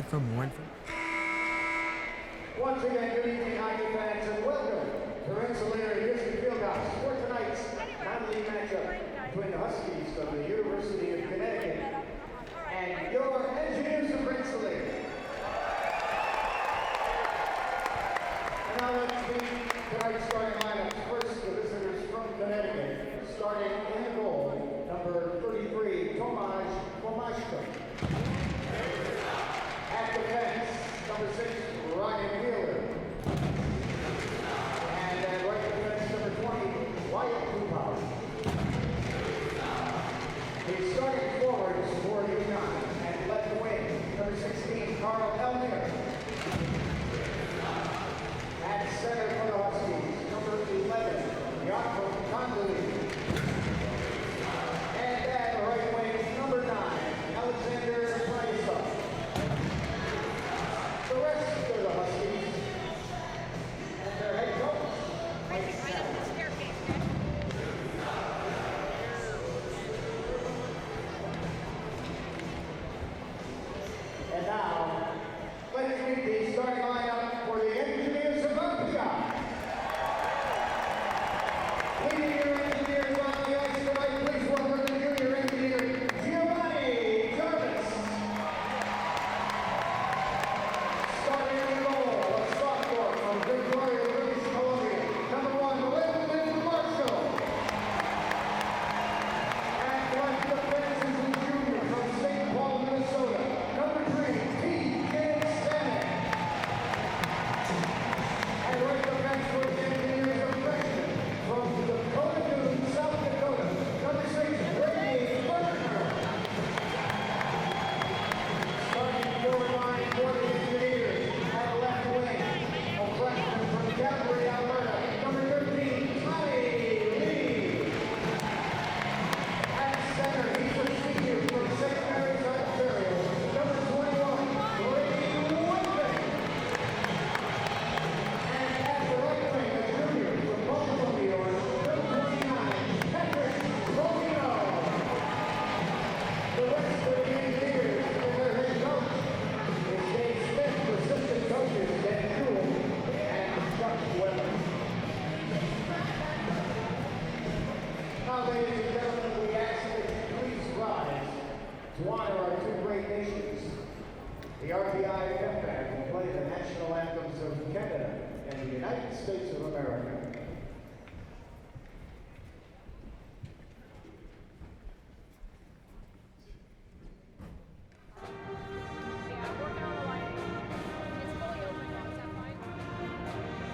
website for more information. Once again, good evening, hockey fans, and welcome to Rensselaer District Fieldhouse for tonight's non-league matchup between the Huskies of the University of Connecticut and your Engineers of Rensselaer. And now let's meet tonight's starting lineup. First, the visitors from Connecticut, starting in the goal, number 33, Tomasz Pomashko. At defense, number 6, Ryan Wheeler. And at right defense, number 20, Wyatt Kupau. The starting forwards for UConn and left wing, number 16, Carl Elminger. At center for the Huskies, number 11, Jakob Conley. And at right wing, number 9, Alexander Price. The rest of the Huskies and their head coach. Right up the staircase, okay? And now, let's meet the starting lineup for the Engineers of RPI. Leading your Engineers on the ice tonight, please welcome the junior engineer, Giovanni Jarvis. Starting in the goal, a sophomore from Victoria, British Columbia, number 1, Lyndon Marshall. And left defense is a junior from St. Paul, Minnesota, number 3, T.J. Stanek. And right defense for the Engineers of freshman from Dakota, South Dakota, number 6, Brady Berger. Starting forward line for the Engineers at left wing, a freshman from Calgary, Alberta, number 13, Tommy Lee. At center, he's a senior from St. Mary's, Ontario, number 21, Brady Whitman. And at the right wing, a junior from Buffalo, New York, number 29, Patrick Romino. The rest of the Engineers and their head coach is Dave Smith, assistant coaches Dan Jewell and Chuck Weber. Now, ladies and gentlemen, we ask that you please rise to honor our two great nations. The RPI Fed will play the national anthems of Canada and the United States of America. Yeah, I'm working on the lighting. It's fully open now, is that fine? Hold on.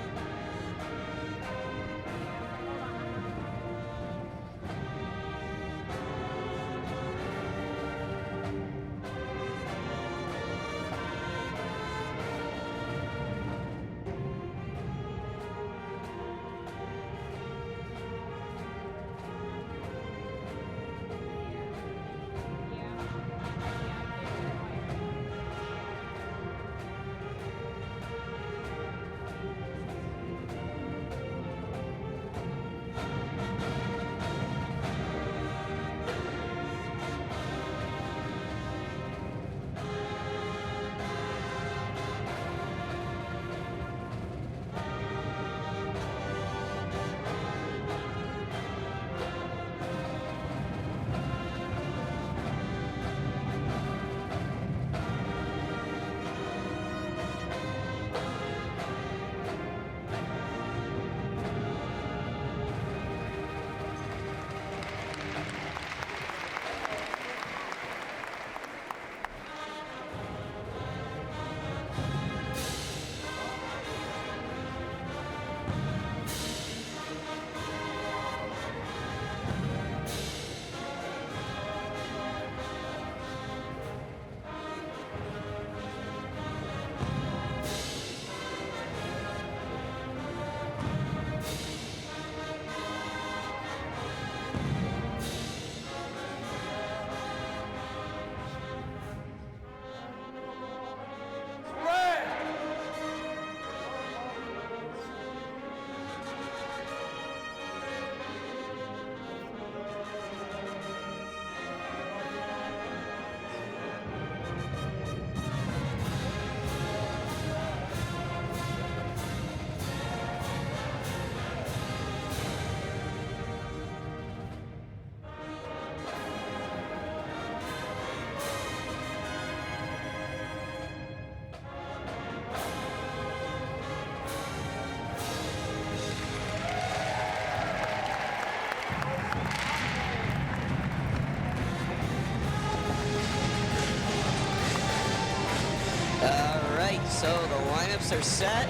So the lineups are set,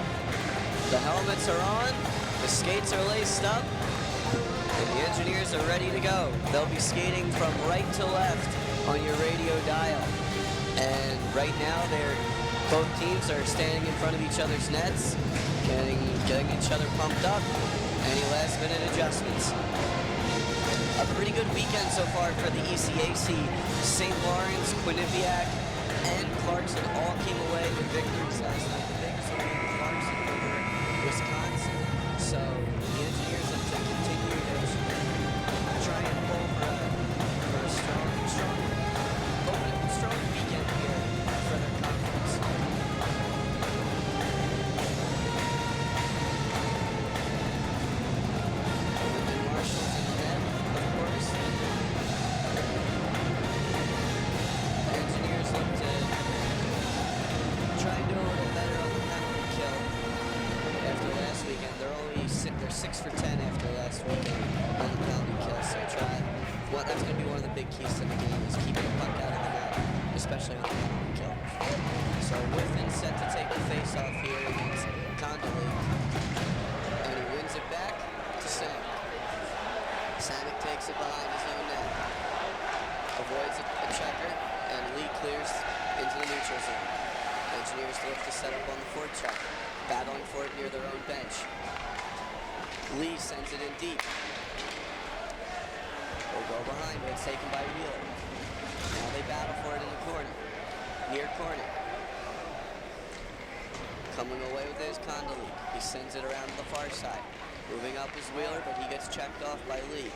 the helmets are on, the skates are laced up, and the engineers are ready to go. They'll be skating from right to left on your radio dial. And right now, both teams are standing in front of each other's nets, getting each other pumped up. Any last-minute adjustments? A pretty good weekend so far for the ECAC. St. Lawrence, Quinnipiac, and Clarkson all came away with victories last night. The biggest one being Clarkson over Wisconsin. So the engineers look to continue to try and pull for a strong weekend here for their conference. And Marshall's in the net, of course. The engineers look to try and do a little better on the penalty kill after last weekend. They're 6 for 10 after last weekend on the penalty kill. So that's going to be one of the big keys to the game is keeping the puck out of the net, especially on the penalty kill. So Whiffen set to take the face-off here against Condoley, and he wins it back to Sam. Samek takes it behind his own net, avoids a checker, and Lee clears into the neutral zone. Engineers look to set up on the forecheck, battling for it near their own bench. Lee sends it in deep. Will go behind, but it's taken by Wheeler. Now they battle for it in the corner, near corner. Coming away with it is Condoley. He sends it around to the far side. Moving up is Wheeler, but he gets checked off by Lee.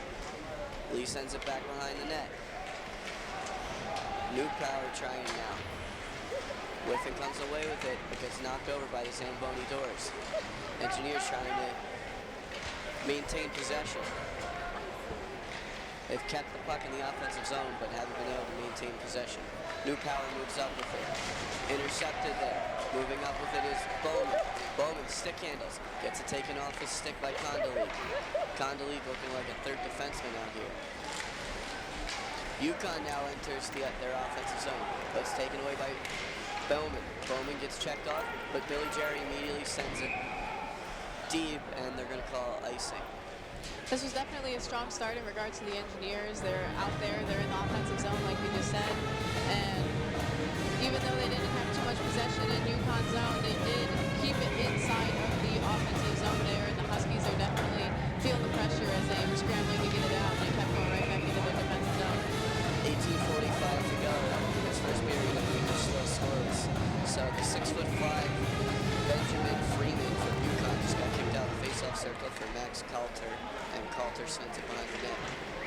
Lee sends it back behind the net. New power trying now. Whiffen comes away with it, but gets knocked over by the Zamboni doors. Engineers trying to maintain possession. They've kept the puck in the offensive zone, but haven't been able to maintain possession. New power moves up with it. Intercepted there. Moving up with it is Bowman. Bowman stick handles. Gets it taken off his stick by Condoley. Condoley looking like a third defenseman out here. UConn now enters their offensive zone, but it's taken away by Bowman. Bowman gets checked off, but Billy Jerry immediately sends it deep, and they're going to call icing. This was definitely a strong start in regards to the engineers. They're out there, they're in the offensive zone like we just said. And even though they didn't have too much possession in UConn's zone, they did keep it inside of the offensive zone there. And the Huskies are definitely feeling the pressure as they were scrambling to get it out. They kept going right back into their defensive zone. 18:45 to go in this first period of the still scoreless. So the 6'5" Benjamin Freeman from UConn just got kicked out of the face-off circle for Max Coulter, and Coulter sends it behind the net.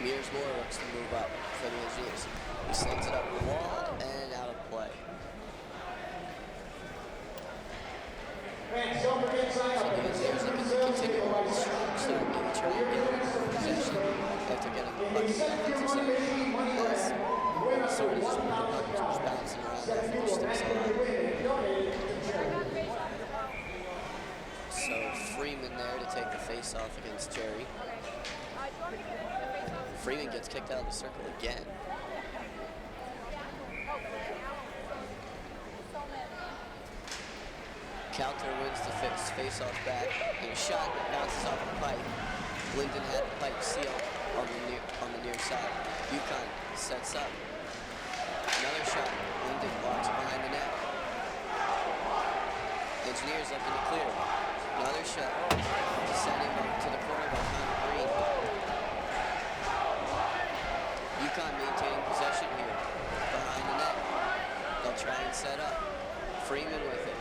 Mears Moore looks to move up for the Engineers. He sends it up the wall and out of play. Fans, don't forget sign So up. the Engineers looking to continue on the strong start, maybe try and get possession after getting the puck in the offensive zone. As sort of just the puck just bouncing around the finish sticks on. So Freeman there to take the face-off against Jerry. Freeman gets kicked out of the circle again. Coulter wins the face-off back, and a shot bounces off the pipe. Linden had the pipe sealed on the near side. UConn sets up. Another shot. Linden walks behind the net. Engineers looking to clear. Another shot. Sending back to the corner by Connor Green. UConn maintaining possession here. Behind the net. They'll try and set up. Freeman with it.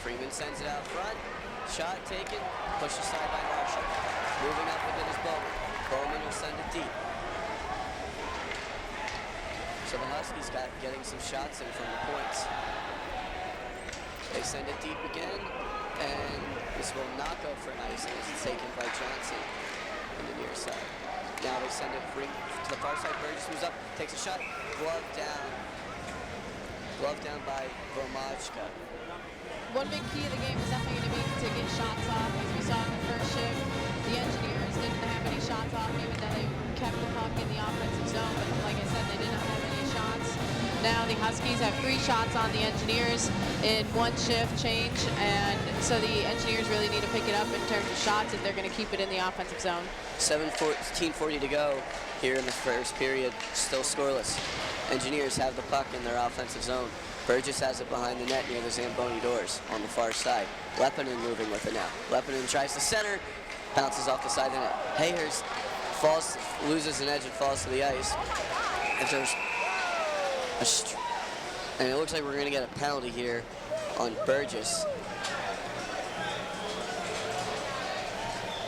Freeman sends it out front. Shot taken. Pushed aside by Marshall. Moving up with it is Bowman. Bowman will send it deep. So the Huskies getting some shots in from the points. They send it deep again, and this will not go for an icing as it's taken by Johnson on the near side. Now they send it to the far side. Burgess moves up, takes a shot, glove down by Gromajka. One big key of the game is definitely going to be to get shots off. As we saw in the first shift, the Engineers didn't have any shots off, even though they kept the puck in the offensive zone. But like I said, they did not have any shots. now the Huskies have 3 shots on the Engineers in 1 shift change, and so the Engineers really need to pick it up in terms of shots if they're going to keep it in the offensive zone. 17:40 to go here in the first period, still scoreless. Engineers have the puck in their offensive zone. Burgess has it behind the net near the Zamboni doors on the far side. Lepinen moving with it now. Lepinen tries to center, bounces off the side of the net. Hayhurst falls, loses an edge and falls to the ice. And there's and it looks like we're going to get a penalty here on Burgess.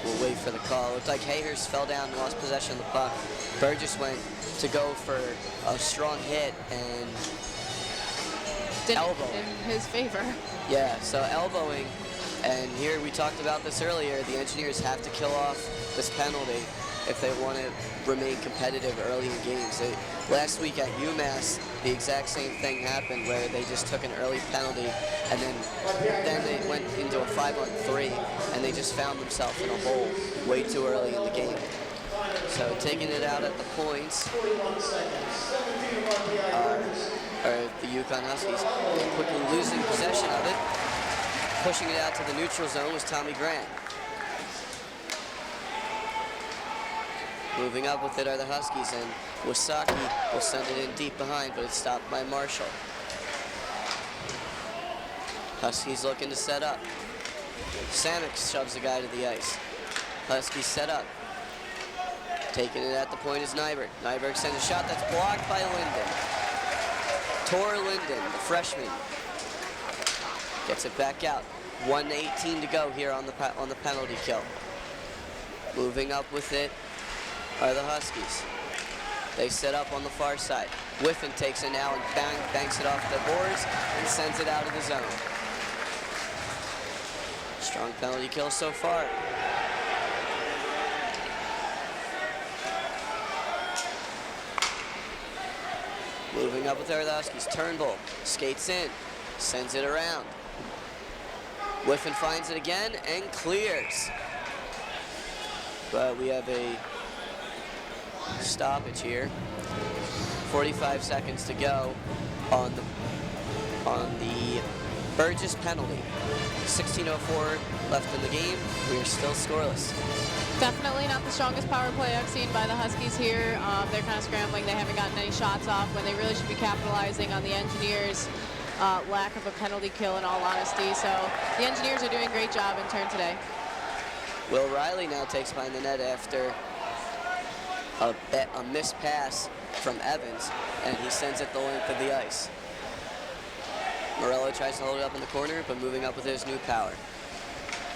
We'll wait for the call. It looked like Hayhurst fell down and lost possession of the puck. Burgess went to go for a strong hit and Didn't in his favor. Yeah, so elbowing, and here we talked about this earlier, the Engineers have to kill off this penalty if they want to remain competitive early in games. Last week at UMass, the exact same thing happened where they just took an early penalty and then they went into a 5-on-3 and they just found themselves in a hole way too early in the game. So taking it out at the points are the Yukon Huskies. Quickly losing possession of it. Pushing it out to the neutral zone was Tommy Grant. Moving up with it are the Huskies, and Wasaki will send it in deep behind, but it's stopped by Marshall. Huskies looking to set up. Samek shoves the guy to the ice. Huskies set up. Taking it at the point is Nyberg. Nyberg sends a shot that's blocked by Linden. Tor Linden, the freshman, gets it back out. 1:18 to go here on the penalty kill. Moving up with it are the Huskies. They set up on the far side. Whiffen takes it now and banks it off the boards and sends it out of the zone. Strong penalty kill so far. Moving up with the Huskies. Turnbull skates in, sends it around. Whiffen finds it again and clears. But we have a stoppage here. 45 seconds to go on the Burgess penalty. 16:04 left in the game. We are still scoreless. Definitely not the strongest power play I've seen by the Huskies here. They're kind of scrambling. They haven't gotten any shots off when they really should be capitalizing on the Engineers' lack of a penalty kill, in all honesty. So the Engineers are doing a great job in turn today. Will Riley now takes behind the net after a missed pass from Evans, and he sends it the length of the ice. Morello tries to hold it up in the corner, but moving up with his new power.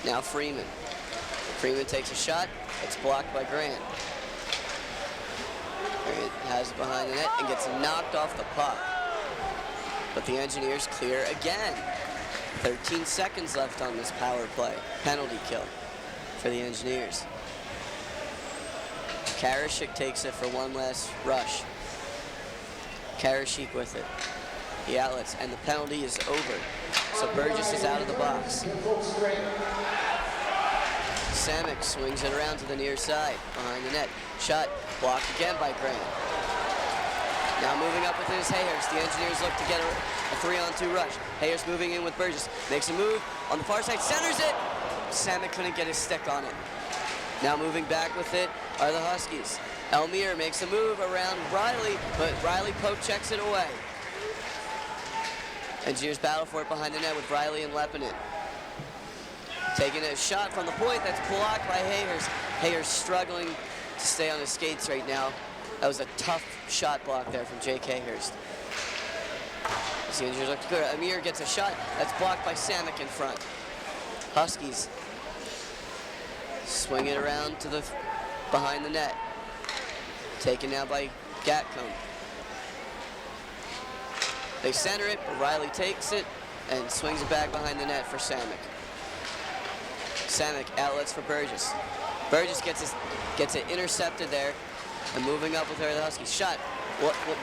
Now Freeman. Freeman takes a shot. It's blocked by Grant. Grant has it behind the net and gets knocked off the puck. But the Engineers clear again. 13 seconds left on this power play. Penalty kill for the Engineers. Karashik takes it for one last rush. Karashik with it. The outlets, and the penalty is over. So Burgess is out of the box. Samek swings it around to the near side, behind the net. Shot blocked again by Grant. Now moving up with it is Hayhurst. The Engineers look to get a 3-on-2 rush. Hayhurst moving in with Burgess. Makes a move on the far side, centers it! Samek couldn't get his stick on it. Now moving back with it are the Huskies. Elmire makes a move around Riley, but Riley poke checks it away. Engineers battle for it behind the net with Riley and Lepinen. Taking a shot from the point that's blocked by Hayhurst. Hayhurst struggling to stay on his skates right now. That was a tough shot block there from Jake Hayhurst. The Engineers look good. Amir gets a shot that's blocked by Samek in front. Huskies swing it around to the behind the net. Taken now by Gatcomb. They center it, but Riley takes it and swings it back behind the net for Samek. Samek outlets for Burgess. Burgess gets it intercepted there, and moving up with her, the Huskies. Shot.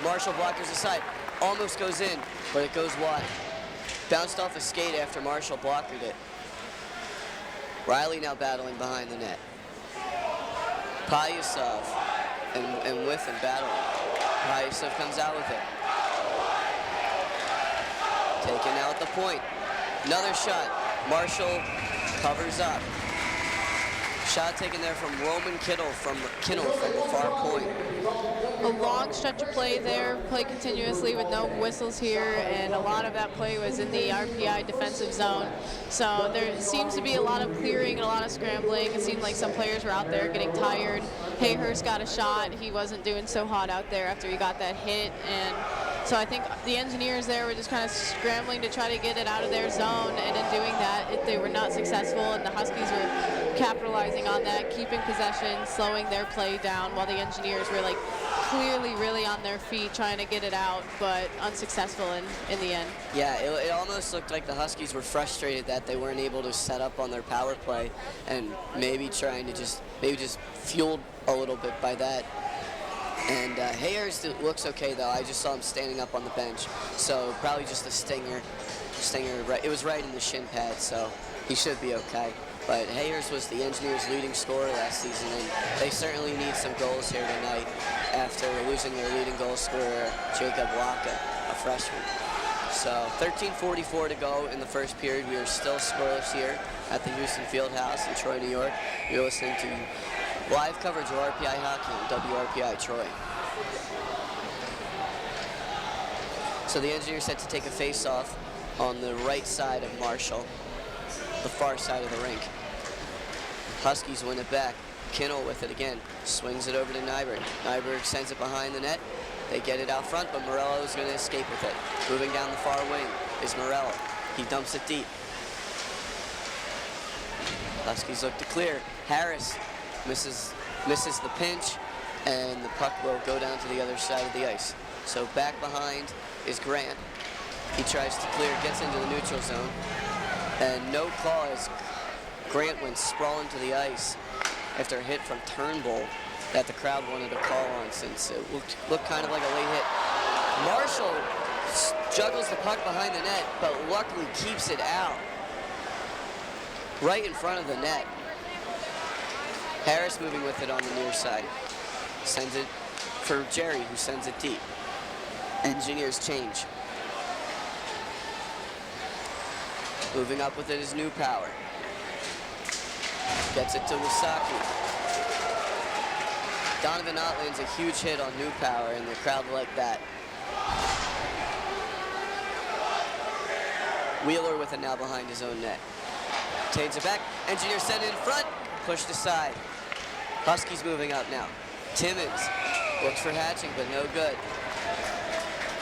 Marshall blockers aside. Almost goes in, but it goes wide. Bounced off a skate after Marshall blocked it. Riley now battling behind the net. Payasov and Whiffen battling. Payasov comes out with it. Taken now at the point. Another shot. Marshall covers up. Shot taken there from Roman Kittle from the far point. A long stretch of play there, play continuously with no whistles here, and a lot of that play was in the RPI defensive zone. So there seems to be a lot of clearing and a lot of scrambling. It seemed like some players were out there getting tired. Hayhurst got a shot. He wasn't doing so hot out there after he got that hit, and so I think the engineers there were just kind of scrambling to try to get it out of their zone, and in doing that, they were not successful, and the Huskies were capitalizing on that, keeping possession, slowing their play down, while the engineers were like clearly really on their feet trying to get it out, but unsuccessful in the end. Yeah, it almost looked like the Huskies were frustrated that they weren't able to set up on their power play, and maybe trying to just fueled a little bit by that. And Hayhurst looks okay though. I just saw him standing up on the bench, so probably just a stinger. Right, it was right in the shin pad, so he should be okay. But Hayhurst was the Engineers' leading scorer last season, and they certainly need some goals here tonight after losing their leading goal scorer, Jacob Waka, a freshman. So 13:44 to go in the first period. We are still scoreless here at the Houston Fieldhouse in Troy, New York. You're listening to live coverage of RPI hockey on WRPI Troy. So the Engineers set to take a face-off on the right side of Marshall, the far side of the rink. Huskies win it back. Kinnell with it again. Swings it over to Nyberg. Nyberg sends it behind the net. They get it out front, but Morello is going to escape with it. Moving down the far wing is Morello. He dumps it deep. Huskies look to clear. Harris misses the pinch, and the puck will go down to the other side of the ice. So back behind is Grant. He tries to clear, gets into the neutral zone, and no call as Grant went sprawling to the ice after a hit from Turnbull that the crowd wanted to call on, since it looked kind of like a late hit. Marshall juggles the puck behind the net, but luckily keeps it out right in front of the net. Harris moving with it on the near side. Sends it for Jerry, who sends it deep. Engineers change. Moving up with it is New Power. Gets it to Wasaki. Donovan Ott lands a huge hit on New Power, and the crowd liked that. Wheeler with it now behind his own net. Taves it back. Engineers send it in front. Pushed aside. Huskies moving up now. Timmons looks for hatching, but no good.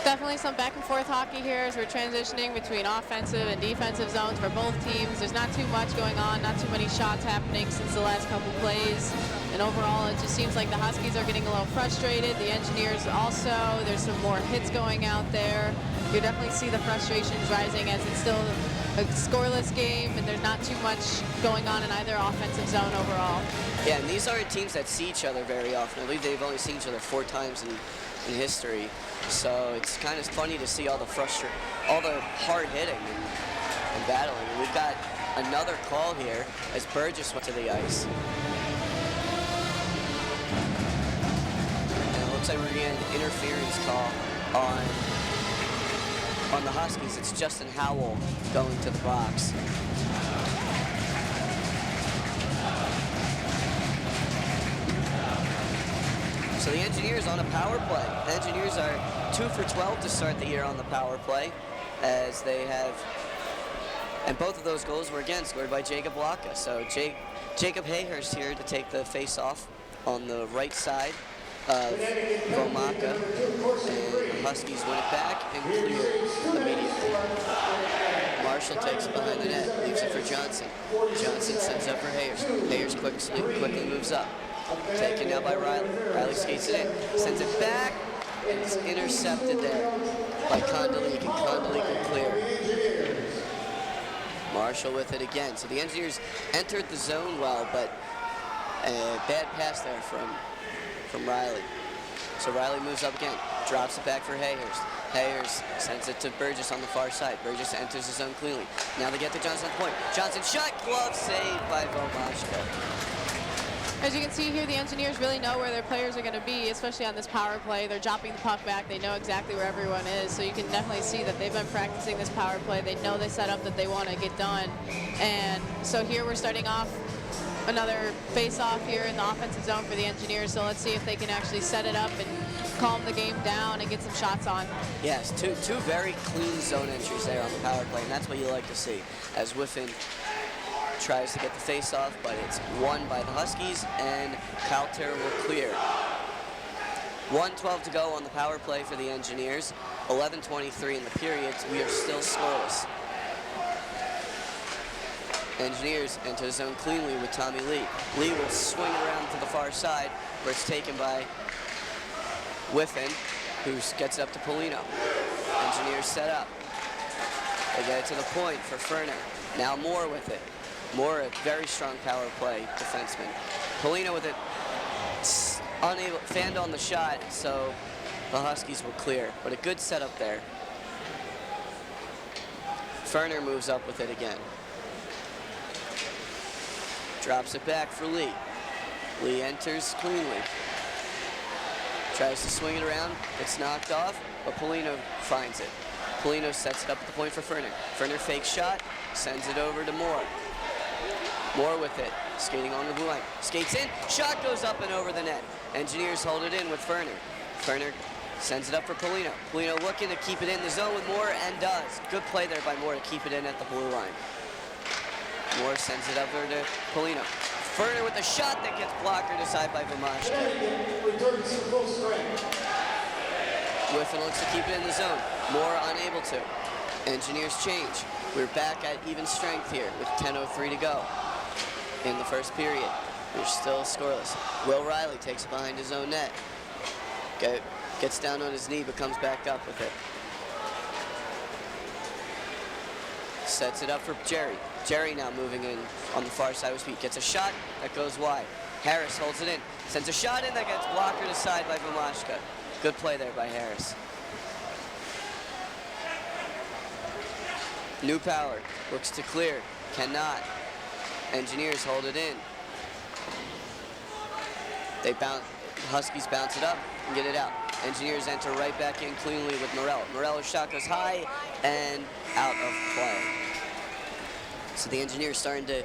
Definitely some back and forth hockey here as we're transitioning between offensive and defensive zones for both teams. There's not too much going on, not too many shots happening since the last couple plays. And overall, it just seems like the Huskies are getting a little frustrated. The Engineers also, there's some more hits going out there. You definitely see the frustrations rising as it's still a scoreless game and there's not too much going on in either offensive zone overall. Yeah, and these aren't teams that see each other very often. I believe they've only seen each other 4 times in history. So it's kind of funny to see all the hard hitting and battling. And we've got another call here as Burgess went to the ice. And it looks like we're getting an interference call on the Huskies. It's Justin Howell going to the box. So the Engineers on a power play. The Engineers are 2 for 12 to start the year on the power play, as they have, and both of those goals were again scored by Jacob Waka. So Jacob Hayhurst here to take the face-off on the right side of Vomaka, and the Huskies win it back and clear immediately. Marshall takes it behind the net, leaves it for Johnson. Johnson sends up for Hayhurst. Hayhurst quickly moves up. Taken now by Riley. Riley skates it in, sends it back, and it's intercepted there by Kondelik, and Kondelik will clear. Marshall with it again. So the Engineers entered the zone well, but a bad pass there from Riley. So Riley moves up again, drops it back for Hayhurst. Hayhurst sends it to Burgess on the far side. Burgess enters the zone cleanly. Now they get to Johnson at the point. Johnson shot, glove saved by Vomashka. As you can see here, the Engineers really know where their players are going to be, especially on this power play. They're dropping the puck back. They know exactly where everyone is, so you can definitely see that they've been practicing this power play. They know the setup that they want to get done. And so here we're starting off another face-off here in the offensive zone for the Engineers, so let's see if they can actually set it up and calm the game down and get some shots on. Yes, two very clean zone entries there on the power play, and that's what you like to see as Whiffen tries to get the face-off, but it's won by the Huskies, and Calter will clear. 1:12 to go on the power play for the Engineers. 11:23 in the period. We are still scoreless. Engineers enter the zone cleanly with Tommy Lee. Lee will swing around to the far side, where it's taken by Whiffen, who gets it up to Polino. Engineers set up. They get it to the point for Ferner. Now Moore with it. Moore, a very strong power play defenseman. Polino with it, unable, fanned on the shot, so the Huskies will clear. But a good setup there. Ferner moves up with it again. Drops it back for Lee. Lee enters cleanly. Tries to swing it around, it's knocked off, but Polino finds it. Polino sets it up at the point for Ferner. Ferner fakes shot, sends it over to Moore. Moore with it, skating on the blue line. Skates in, shot goes up and over the net. Engineers hold it in with Ferner. Ferner sends it up for Polino. Polino looking to keep it in the zone with Moore, and does. Good play there by Moore to keep it in at the blue line. Moore sends it over to Polino. Ferner with a shot that gets blockered aside by Vamashka. Whiffen looks to keep it in the zone. Moore unable to. Engineers change. We're back at even strength here with 10:03 to go in the first period. We're still scoreless. Will Riley takes it behind his own net. Gets down on his knee, but comes back up with it. Sets it up for Jerry. Jerry now moving in on the far side of his feet. Gets a shot that goes wide. Harris holds it in. Sends a shot in that gets blocked aside by Vamashka. Good play there by Harris. New power. Looks to clear. Cannot. Engineers hold it in. Huskies bounce it up and get it out. Engineers enter right back in cleanly with Morello. Morello's shot goes high and out of play. So the Engineers starting to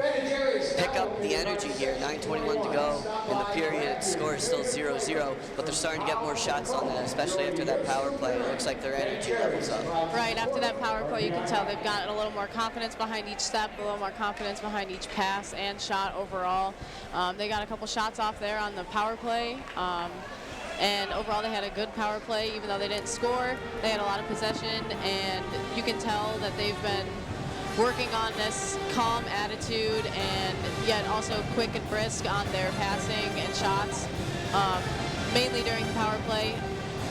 pick up the energy here. 9:21 to go in the period. Score is still 0-0, but they're starting to get more shots on that, especially after that power play. It looks like their energy levels up. Right, after that power play, you can tell they've gotten a little more confidence behind each step, a little more confidence behind each pass and shot overall. They got a couple shots off there on the power play. And overall, they had a good power play, even though they didn't score. They had a lot of possession, and you can tell that they've been working on this calm attitude and yet also quick and brisk on their passing and shots, mainly during the power play.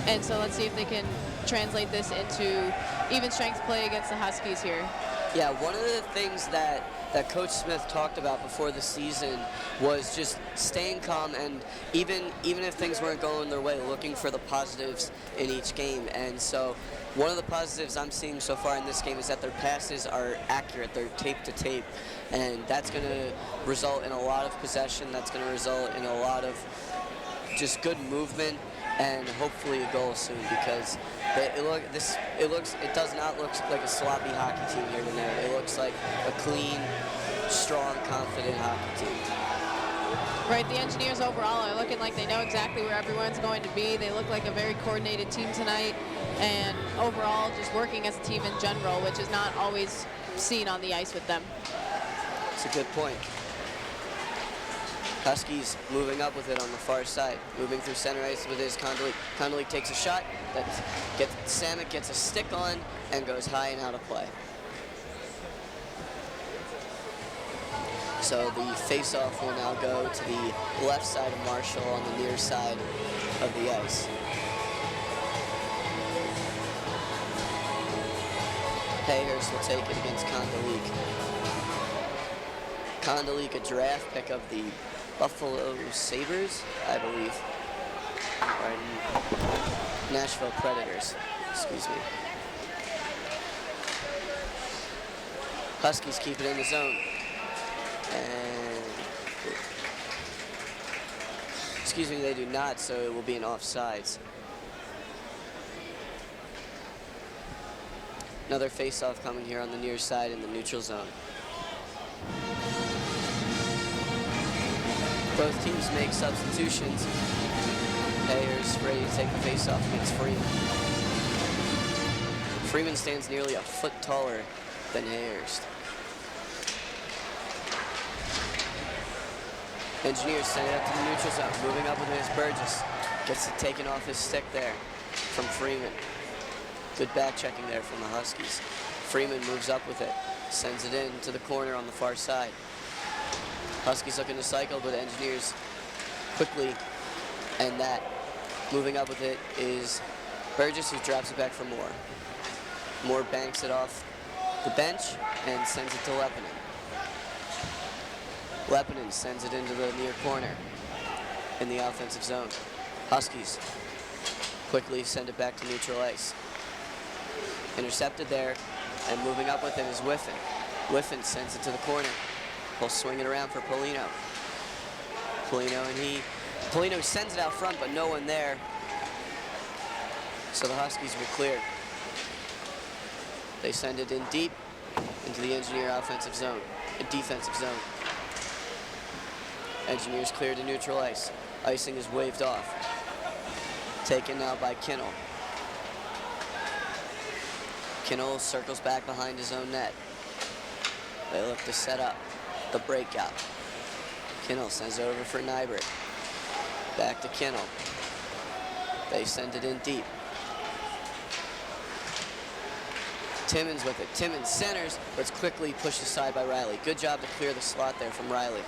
And so let's see if they can translate this into even strength play against the Huskies here. Yeah, one of the things that Coach Smith talked about before the season was just staying calm, and even if things weren't going their way, looking for the positives in each game. And so one of the positives I'm seeing so far in this game is that their passes are accurate. They're tape to tape, and that's going to result in a lot of possession. That's going to result in a lot of just good movement and hopefully a goal soon, because it does not look like a sloppy hockey team here tonight. It looks like a clean, strong, confident hockey team. Right, the Engineers overall are looking like they know exactly where everyone's going to be. They look like a very coordinated team tonight, and overall just working as a team in general, which is not always seen on the ice with them. It's a good point. Huskies moving up with it on the far side. Moving through center ice with his Condoleezza. Condoleezza takes a shot. Samet gets a stick on and goes high and out of play. So the face-off will now go to the left side of Marshall on the near side of the ice. Hayhurst will take it against Condoleezza. Condoleezza, a draft pick of the Buffalo Sabres, I believe, or Nashville Predators, excuse me. Huskies keep it in the zone. And Excuse me, they do not, so it will be an offsides. Another face-off coming here on the near side in the neutral zone. Both teams make substitutions. Ayers ready to take the face-off against Freeman. Freeman stands nearly a foot taller than Ayers. Engineers send it up to the neutral zone, moving up with his Burgess. Gets it taken off his stick there from Freeman. Good back checking there from the Huskies. Freeman moves up with it, sends it in to the corner on the far side. Huskies looking to cycle, but Engineers quickly end that. Moving up with it is Burgess, who drops it back for Moore. Moore banks it off the bench and sends it to Lepinen. Lepinen sends it into the near corner in the offensive zone. Huskies quickly send it back to neutral ice. Intercepted there, and moving up with it is Whiffen. Whiffen sends it to the corner. He'll swing it around for Polino. Polino sends it out front, but no one there. So the Huskies will clear. They send it in deep into the Engineer offensive zone, defensive zone. Engineers clear to neutral ice. Icing is waved off. Taken now by Kinnell. Kinnell circles back behind his own net. They look to set up the breakout. Kinnell sends it over for Nybert. Back to Kinnell. They send it in deep. Timmons with it. Timmons centers, but it's quickly pushed aside by Riley. Good job to clear the slot there from Riley.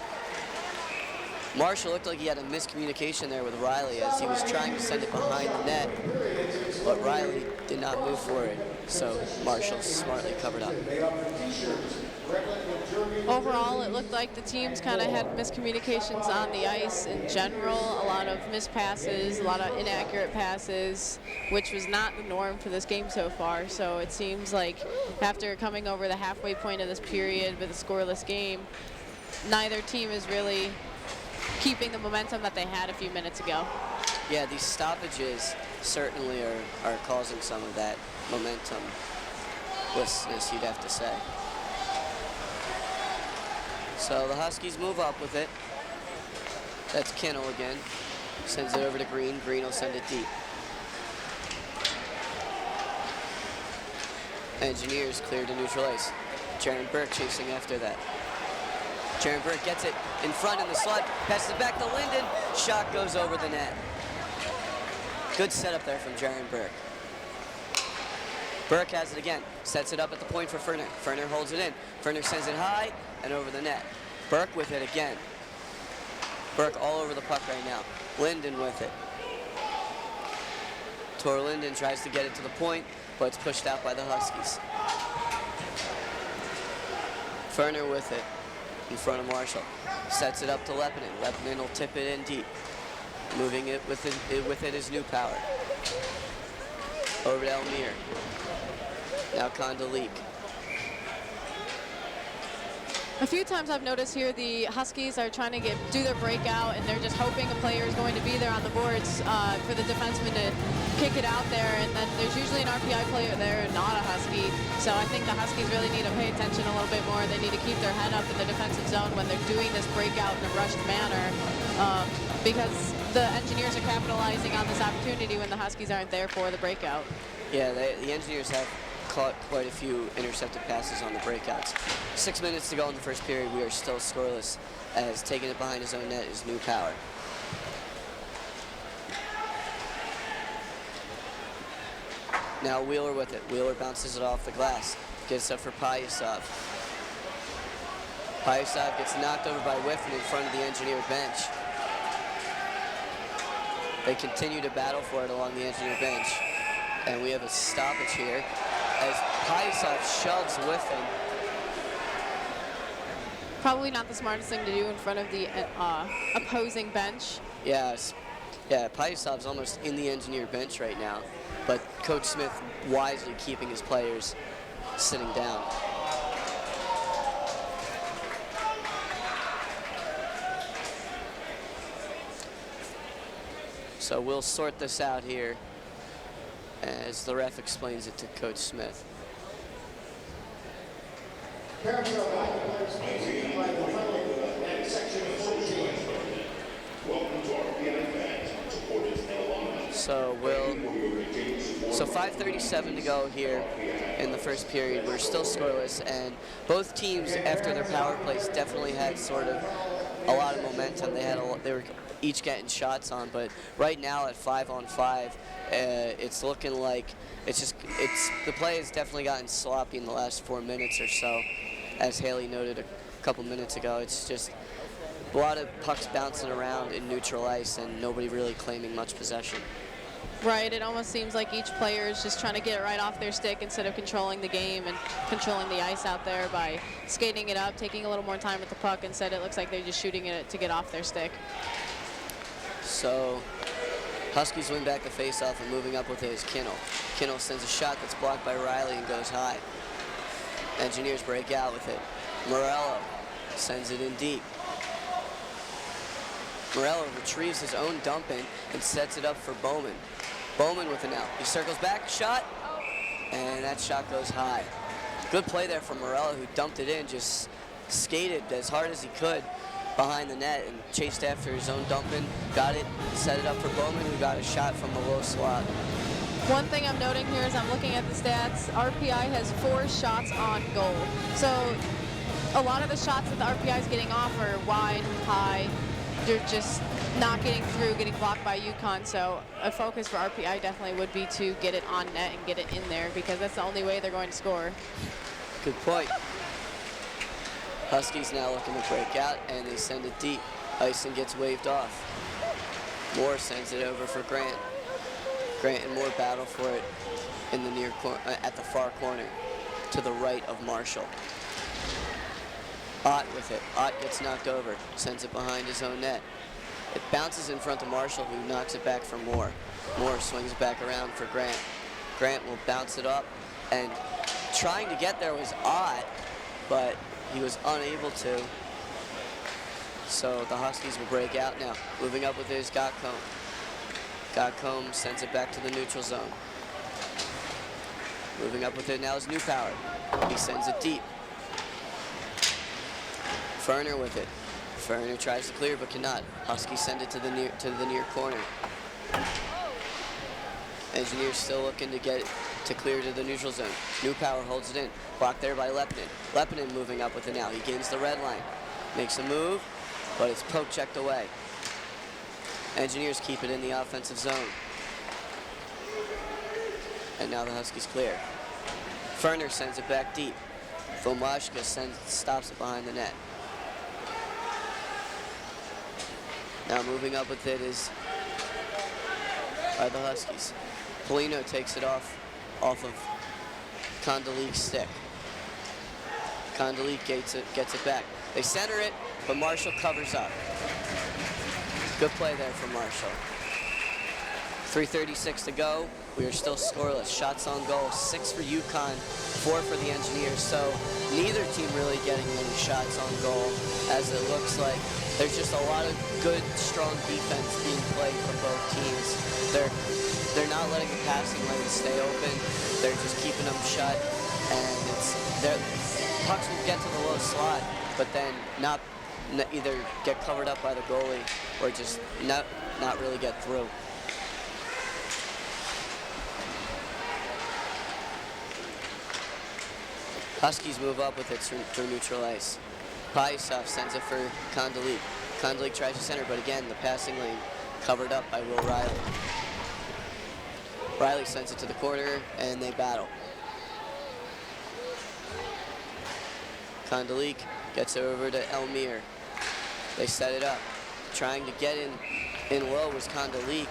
Marshall looked like he had a miscommunication there with Riley as he was trying to send it behind the net, but Riley did not move for it, so Marshall smartly covered up. Overall, it looked like the teams kind of had miscommunications on the ice in general, a lot of missed passes, a lot of inaccurate passes, which was not the norm for this game so far. So it seems like after coming over the halfway point of this period with a scoreless game, neither team is really keeping the momentum that they had a few minutes ago. Yeah, these stoppages certainly are causing some of that momentumlessness, you'd have to say. So the Huskies move up with it. That's Kinnell again. Sends it over to Green. Green will send it deep. Engineers clear to neutral ice. Jaron Burke chasing after that. Jaron Burke gets it in front in the slot, passes it back to Linden. Shot goes over the net. Good setup there from Jaron Burke. Burke has it again, sets it up at the point for Ferner. Ferner holds it in. Ferner sends it high and over the net. Burke with it again. Burke all over the puck right now. Linden with it. Tor Linden tries to get it to the point, but it's pushed out by the Huskies. Ferner with it in front of Marshall. Sets it up to Lepinen. Lepinen will tip it in deep. Moving it with it is New Power. Over to Elmire. Now Kondoleek. A few times I've noticed here the Huskies are trying to do their breakout, and they're just hoping a player is going to be there on the boards for the defenseman to kick it out there, and then there's usually an RPI player there and not a Husky. So I think the Huskies really need to pay attention a little bit more. They need to keep their head up in the defensive zone when they're doing this breakout in a rushed manner, because the Engineers are capitalizing on this opportunity when the Huskies aren't there for the breakout. Yeah, the Engineers have caught quite a few intercepted passes on the breakouts. 6 minutes to go in the first period. We are still scoreless, as taking it behind his own net is New Power. Now Wheeler with it. Wheeler bounces it off the glass. Gets up for Payasov. Payasov gets knocked over by Whiffen in front of the Engineer bench. They continue to battle for it along the Engineer bench. And we have a stoppage here as Payasov shoves Whiffen. Probably not the smartest thing to do in front of the opposing bench. Yes. Yeah, Payasov's almost in the Engineer bench right now, but Coach Smith wisely keeping his players sitting down. So we'll sort this out here as the ref explains it to Coach Smith. Carousel hockey players speaking by the penalty at section 14. Welcome to RPI fans, supporters and alumni. So 5:37 to go here in the first period. We're still scoreless, and both teams after their power plays definitely had sort of a lot of momentum. They were each getting shots on, but right now at 5-on-5, it's looking like the play has definitely gotten sloppy in the last 4 minutes or so, as Haley noted a couple minutes ago. It's just a lot of pucks bouncing around in neutral ice and nobody really claiming much possession. Right, it almost seems like each player is just trying to get it right off their stick instead of controlling the game and controlling the ice out there by skating it up, taking a little more time with the puck. Instead, it looks like they're just shooting it to get off their stick. So Huskies win back the faceoff, and moving up with it is Kinnell. Kinnell sends a shot that's blocked by Riley and goes high. Engineers break out with it. Morello sends it in deep. Morello retrieves his own dump in and sets it up for Bowman. Bowman with an out. He circles back, shot, and that shot goes high. Good play there from Morello, who dumped it in, just skated as hard as he could behind the net and chased after his own dump in, got it, set it up for Bowman, who got a shot from the low slot. One thing I'm noting here is I'm looking at the stats. RPI has 4 shots on goal. So a lot of the shots that the RPI is getting off are wide, high. They're just not getting through, getting blocked by UConn. So a focus for RPI definitely would be to get it on net and get it in there, because that's the only way they're going to score. Good point. Huskies now looking to break out, and they send it deep. Ison gets waved off. Moore sends it over for Grant. Grant and Moore battle for it in the near at the far corner to the right of Marshall. Ott with it. Ott gets knocked over, sends it behind his own net. It bounces in front of Marshall, who knocks it back for Moore. Moore swings it back around for Grant. Grant will bounce it up, and trying to get there was Ott, but he was unable to. So the Huskies will break out now. Moving up with it is Gotcombe. Gotcombe sends it back to the neutral zone. Moving up with it now is Newpower. He sends it deep. Ferner with it. Ferner tries to clear but cannot. Huskies send it to the near corner. Engineers still looking to get it to clear to the neutral zone. Newpower holds it in. Blocked there by Lepinen. Lepinen moving up with it now. He gains the red line. Makes a move, but it's poke checked away. Engineers keep it in the offensive zone. And now the Huskies clear. Ferner sends it back deep. Vomashka stops it behind the net. Now moving up with it are the Huskies. Polino takes it off of Kondalik's stick. Kondalik gets it back. They center it, but Marshall covers up. Good play there from Marshall. 3:36 to go. We are still scoreless. Shots on goal, 6 for UConn, 4 for the Engineers. So neither team really getting many shots on goal, as it looks like there's just a lot of good, strong defense being played from both teams. They're not letting the passing lanes stay open. They're just keeping them shut, and pucks will get to the low slot, but then not either get covered up by the goalie or just not really get through. Huskies move up with it through neutral ice. Payasov sends it for Kondalik. Kondalik tries to center, but again, the passing lane covered up by Will Riley. Riley sends it to the corner, and they battle. Kondalik gets it over to Elmir. They set it up. Trying to get in low was Kondalik,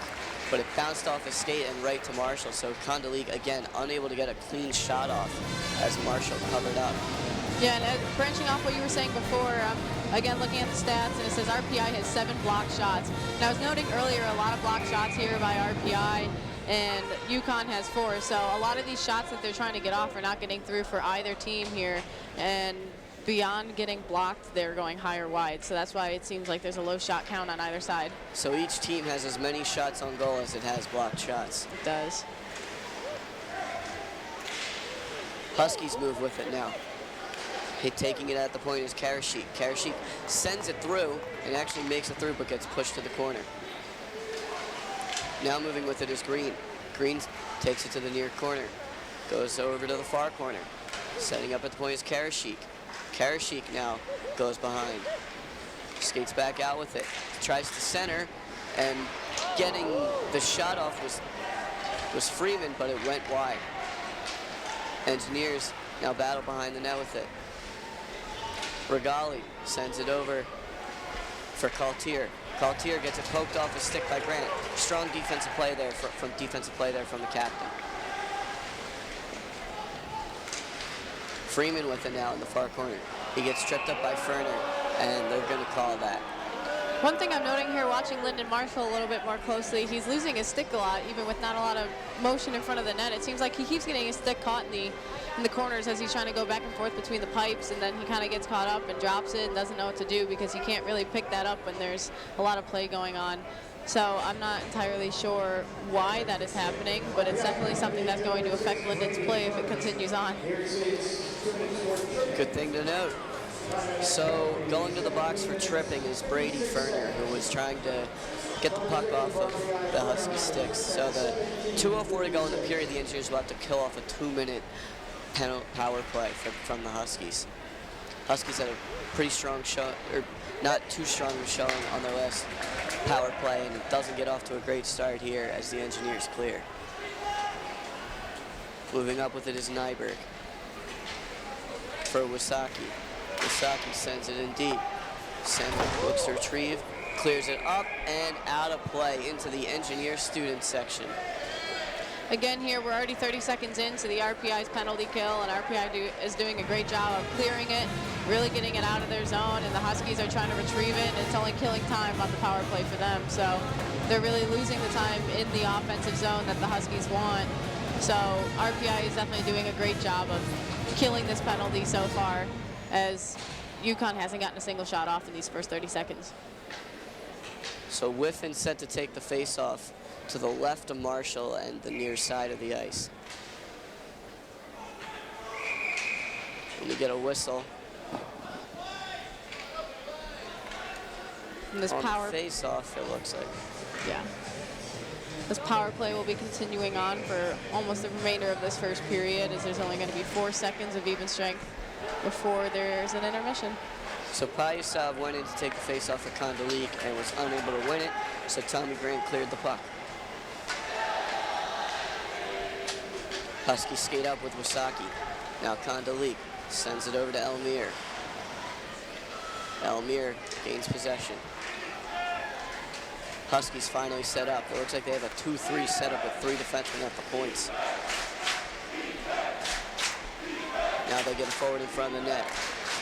but it bounced off his skate and right to Marshall. So Kondalik, again, unable to get a clean shot off as Marshall covered up. Yeah, and branching off what you were saying before, again, looking at the stats, and it says RPI has 7 block shots. And I was noting earlier a lot of block shots here by RPI, and UConn has 4. So a lot of these shots that they're trying to get off are not getting through for either team here. And beyond getting blocked, they're going high or wide. So that's why it seems like there's a low shot count on either side. So each team has as many shots on goal as it has blocked shots. It does. Huskies move with it now. Taking it at the point is Karashik. Karashik sends it through and actually makes it through but gets pushed to the corner. Now moving with it is Green. Green takes it to the near corner. Goes over to the far corner. Setting up at the point is Karashik. Karashik now goes behind. Skates back out with it. Tries to center, and getting the shot off was Freeman, but it went wide. Engineers now battle behind the net with it. Regali sends it over for Caltier. Caltier gets it poked off his stick by Grant. Strong defensive play there from the captain. Freeman with it now in the far corner. He gets tripped up by Ferner, and they're going to call that. One thing I'm noting here, watching Lyndon Marshall a little bit more closely, he's losing his stick a lot, even with not a lot of motion in front of the net. It seems like he keeps getting his stick caught in the corners as he's trying to go back and forth between the pipes, and then he kind of gets caught up and drops it and doesn't know what to do because he can't really pick that up when there's a lot of play going on. So I'm not entirely sure why that is happening, but it's definitely something that's going to affect Lyndon's play if it continues on. Good thing to note. So going to the box for tripping is Brady Ferner, who was trying to get the puck off of the Husky sticks. So the 2:04 to go in the period, the Engineers will have to kill off a 2-minute power play from the Huskies. Huskies had a pretty strong show, or not too strong of a showing on their last power play, and it doesn't get off to a great start here as the Engineers clear. Moving up with it is Nyberg for Wysocki. Wysocki sends it in deep. Sender looks to retrieve, clears it up and out of play into the Engineer student section. Again here, we're already 30 seconds into the RPI's penalty kill, and RPI is doing a great job of clearing it, really getting it out of their zone, and the Huskies are trying to retrieve it, and it's only killing time on the power play for them. So they're really losing the time in the offensive zone that the Huskies want. So RPI is definitely doing a great job of killing this penalty so far, as UConn hasn't gotten a single shot off in these first 30 seconds. So Whiffen set to take the face-off to the left of Marshall and the near side of the ice. And we get a whistle. And this on power face-off, it looks like. Yeah. This power play will be continuing on for almost the remainder of this first period, as there's only going to be 4 seconds of even strength before there's an intermission. So Payasov went in to take the face-off for Kondalik and was unable to win it, so Tommy Grant cleared the puck. Huskies skate up with Wysocki. Now Kondalik sends it over to Elmire. Elmire gains possession. Huskies finally set up. It looks like they have a 2-3 setup with 3 defensemen at the points. Now they get it forward in front of the net.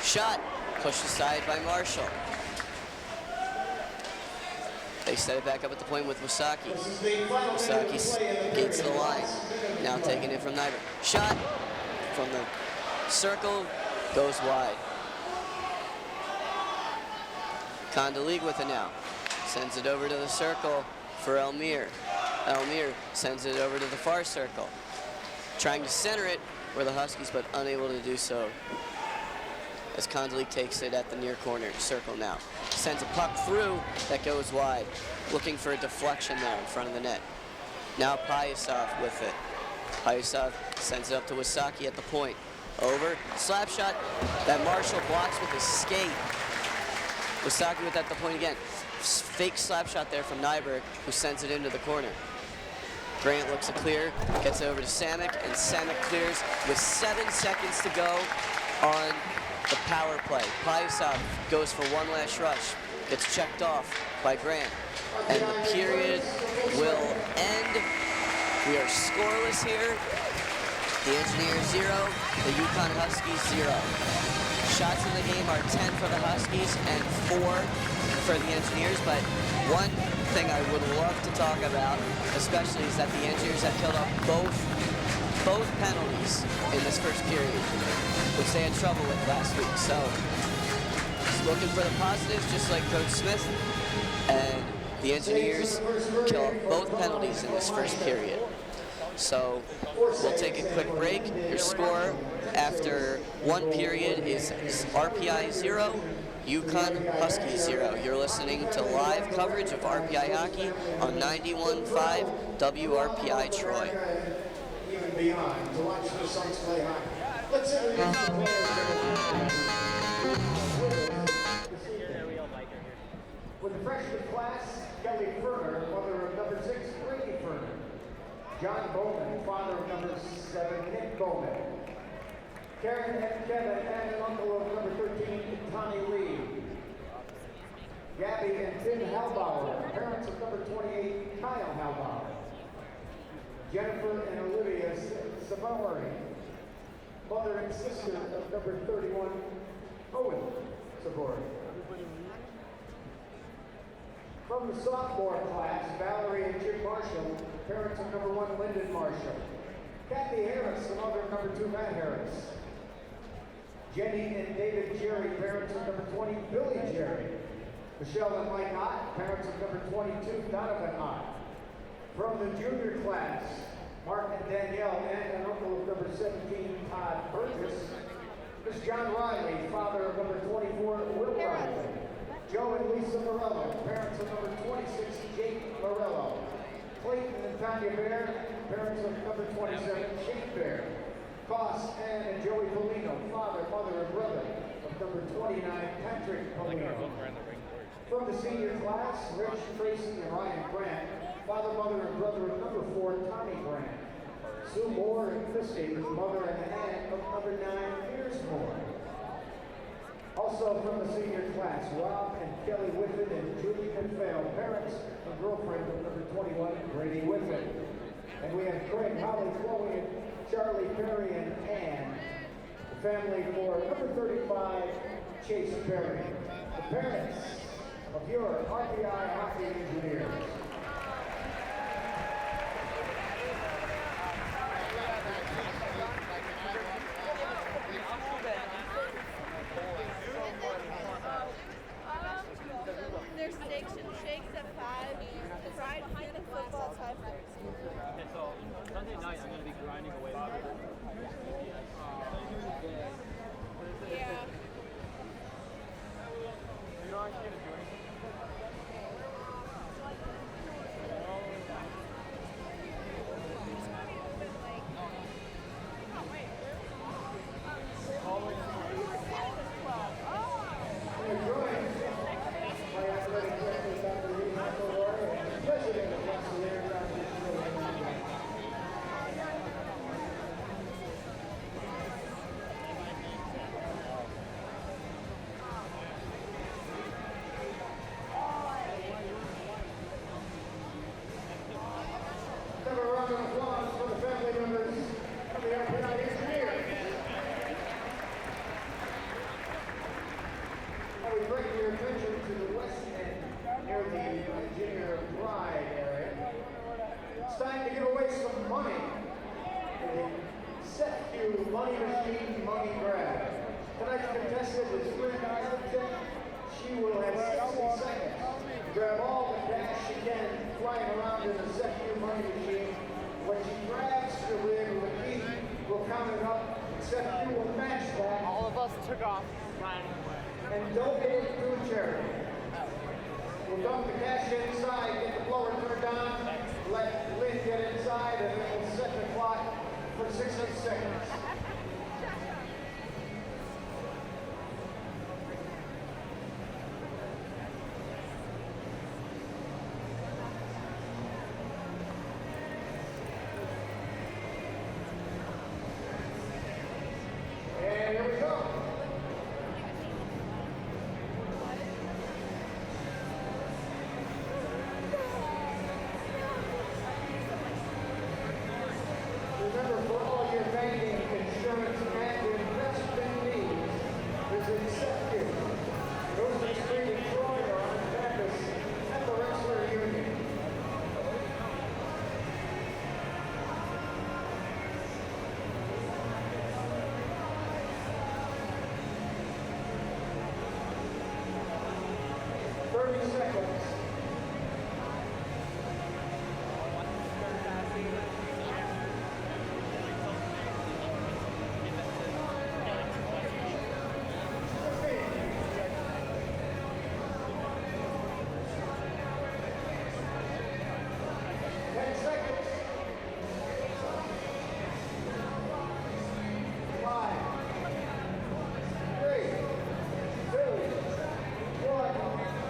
Shot pushed aside by Marshall. They set it back up at the point with Wysocki. Wysocki skates to the line. Now taking it from Nyberg. Shot from the circle, goes wide. Kondalik with it now. Sends it over to the circle for Elmire. Elmire sends it over to the far circle. Trying to center it were the Huskies, but unable to do so, as Kondalik takes it at the near corner circle now. Sends a puck through that goes wide, looking for a deflection there in front of the net. Now Payasov with it. Payasov sends it up to Wysocki at the point. Over, slap shot that Marshall blocks with his skate. Wysocki with that at the point again. Fake slap shot there from Nyberg, who sends it into the corner. Grant looks to clear, gets it over to Samek, and Samek clears with 7 seconds to go on the power play. Payasov goes for one last rush, gets checked off by Grant, and the period will end. We are scoreless here. The Engineers 0, the UConn Huskies 0. Shots in the game are 10 for the Huskies and 4 for the Engineers, but one thing I would love to talk about, especially, is that the Engineers have killed off both both penalties in this first period, which they had trouble with last week. So, just looking for the positives, just like Coach Smith. And the Engineers kill off both penalties in this first period. So, we'll take a quick break. Your score after one period is RPI 0, UConn Huskies 0. You're listening to live coverage of RPI hockey on 91.5 WRPI Troy. Even beyond to watch the Suns play hockey. Let's introduce the players. With the freshman class, Kelly Ferner, mother of number 6, Brady Ferner. John Bowman, father of number 7, Nick Bowman. Karen and Kevin, and an uncle of number 13, Tommy Lee. Gabby and Tim Halbauer, parents of number 28, Kyle Halbauer. Jennifer and Olivia Savary, mother and sister of number 31, Owen Savary. From the sophomore class, Valerie and Jim Marshall, parents of number 1, Lyndon Marshall. Kathy Harris, the mother of number 2, Matt Harris. Jenny and David Jerry, parents of number 20, Billy Jerry. Michelle and Mike Ott, parents of number 22, Donovan Ott. From the junior class, Mark and Danielle, and an uncle of number 17, Todd Burgess. Miss John Riley, father of number 24, Will Riley. Joe and Lisa Morello, parents of number 26, Jake Morello. Clayton and Tanya Bear, parents of number 27, Shane Bear. Koss and Joey Polino, father, mother, and brother of number 29, Patrick Polino. From the senior class, Rich, Tracy, and Ryan Grant, father, mother, and brother of number 4, Tommy Grant. Sue Moore and Christy, mother and aunt of number 9, Piers Moore. Also from the senior class, Rob and Kelly Whitford and Julie McPhail, parents and girlfriend of number 21, Brady Whitford. And we have Craig, Holly, Chloe, and Charlie, Perry, and Ann. The family for number 35, Chase Perry. The parents of your RPI hockey Engineers. There's steaks and shakes at 5, fried food and football at 5:30. Okay, so Sunday night I'm going to be grinding away. Yeah. You know, I'm going to do anything. Have a round of applause for the family members of the RPI Engineers. I would bring your attention to the west end near the Engineer Pride area. It's time to give away some money. The Set You Money Machine Money Grab. Tonight's contestant is Lynn Arlington. She will have 60 seconds to grab all the cash she can flying around in the Set You Money Machine. When she grabs the lid with a key, we'll count it up, and Set You will match that. All of us took off. And donate it to a charity. We'll dump the cash inside, get the blower turned on, let Lynn get inside, and then we'll set the clock for 60 seconds. And here we go. Remember, for all your banking, insurance, and investment needs, visit Set You. Rosen Street in Troy or on campus at the Wrestler Union. seconds.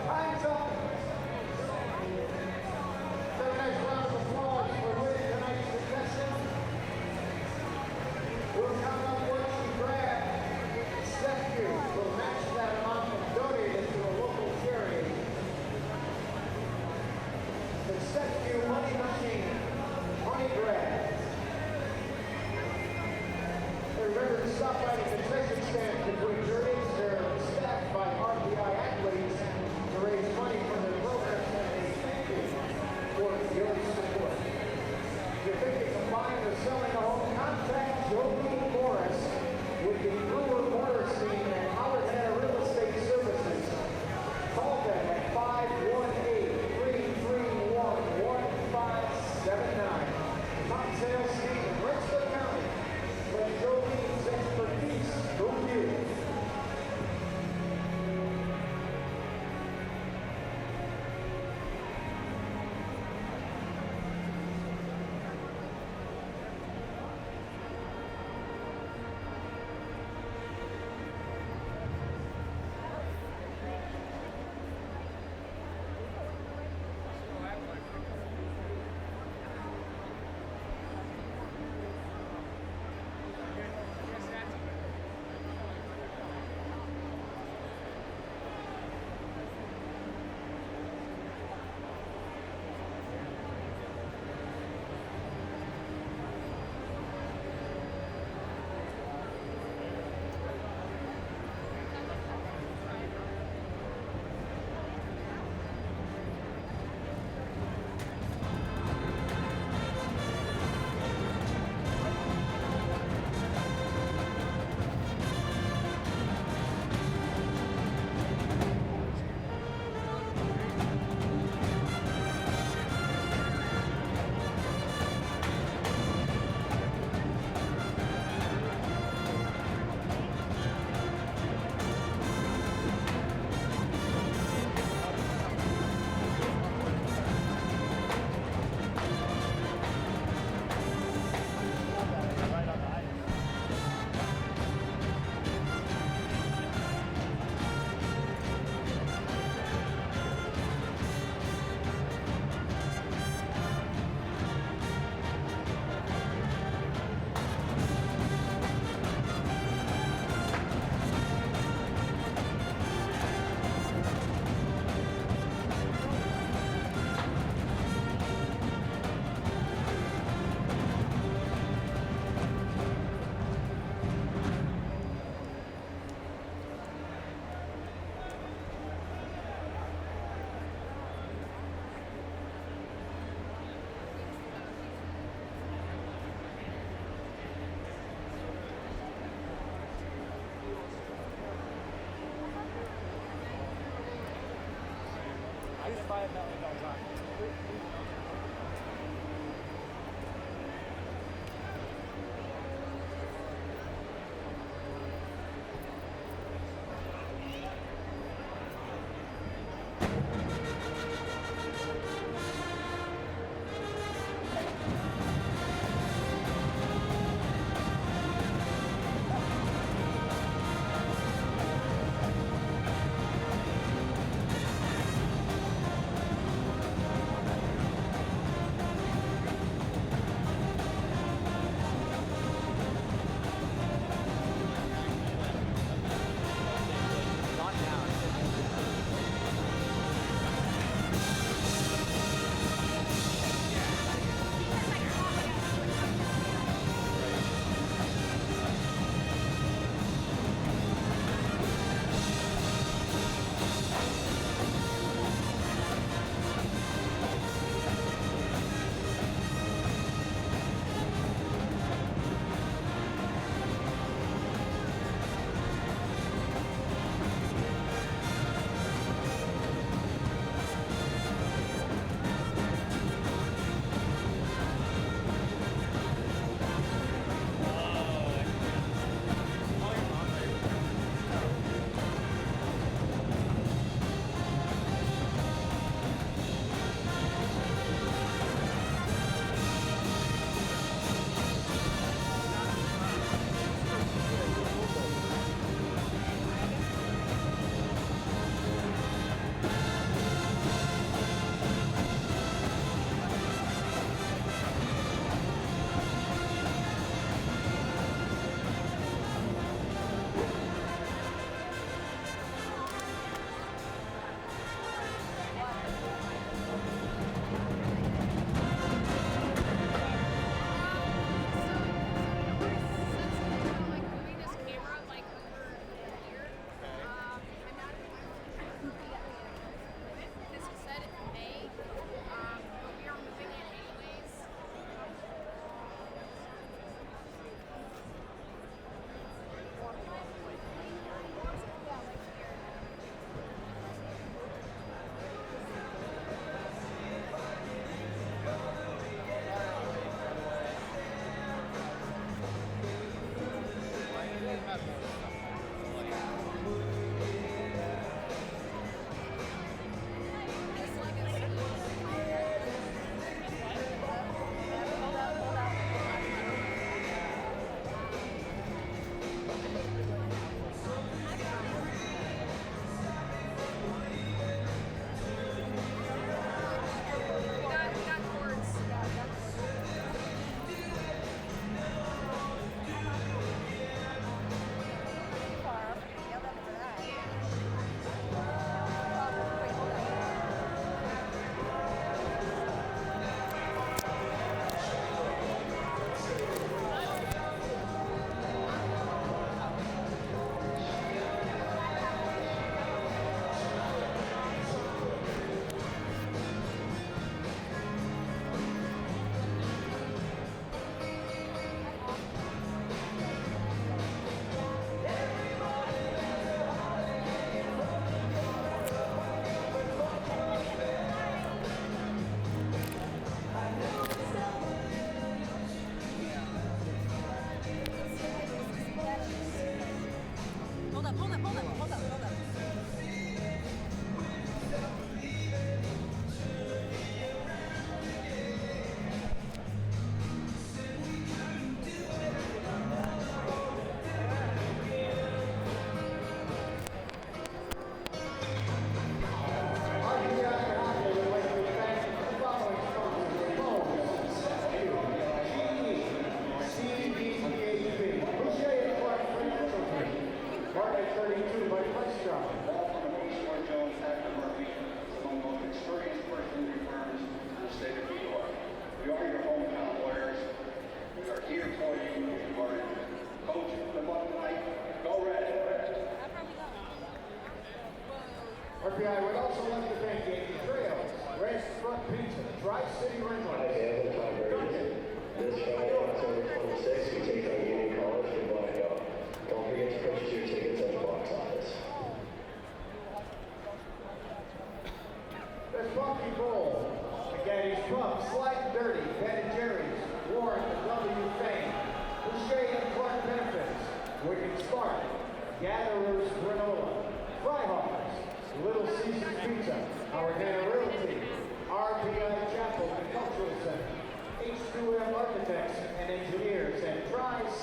Time's up.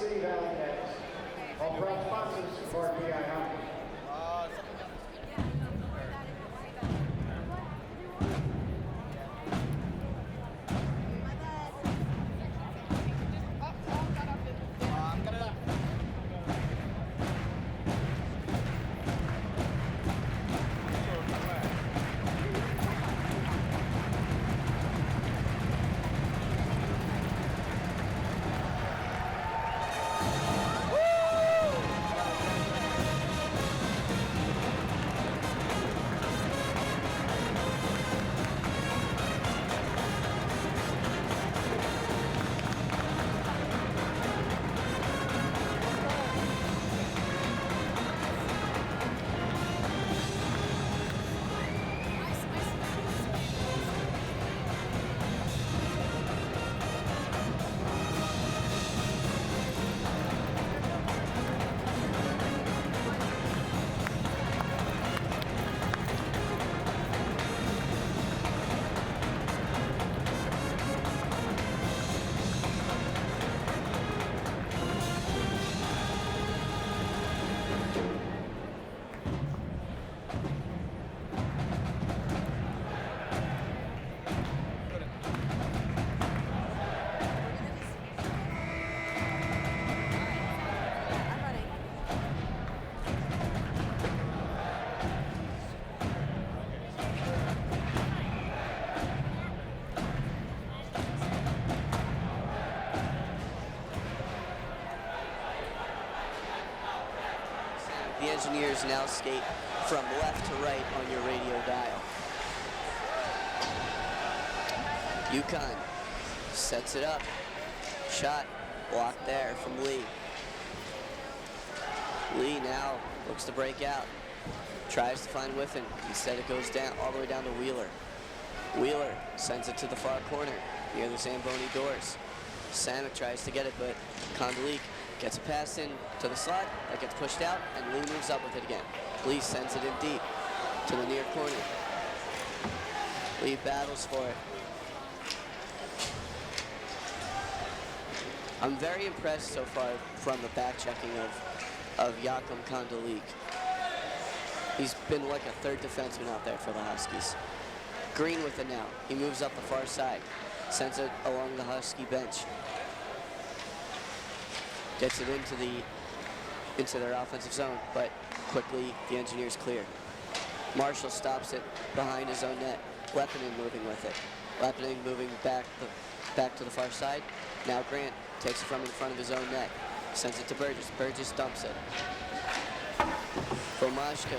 City Valley Cats. All proud sponsors of RPI Hockey. The Engineers now skate from left to right on your radio dial. UConn sets it up. Shot blocked there from Lee. Lee now looks to break out. Tries to find Whiffen. Instead it goes down all the way down to Wheeler. Wheeler sends it to the far corner near the Zamboni doors. Samick tries to get it, but Kondoleek gets a pass in to the slot that gets pushed out, and Lee moves up with it again. Lee sends it in deep to the near corner. Lee battles for it. I'm very impressed so far from the back checking of Jakob Kondoleek. He's been like a third defenseman out there for the Huskies. Green with it now. He moves up the far side, sends it along the Husky bench. Gets it into their offensive zone, but quickly the Engineers clear. Marshall stops it behind his own net. Lepinen moving with it. Lepinen moving back to the far side. Now Grant takes it from in front of his own net. Sends it to Burgess. Burgess dumps it. Bomashka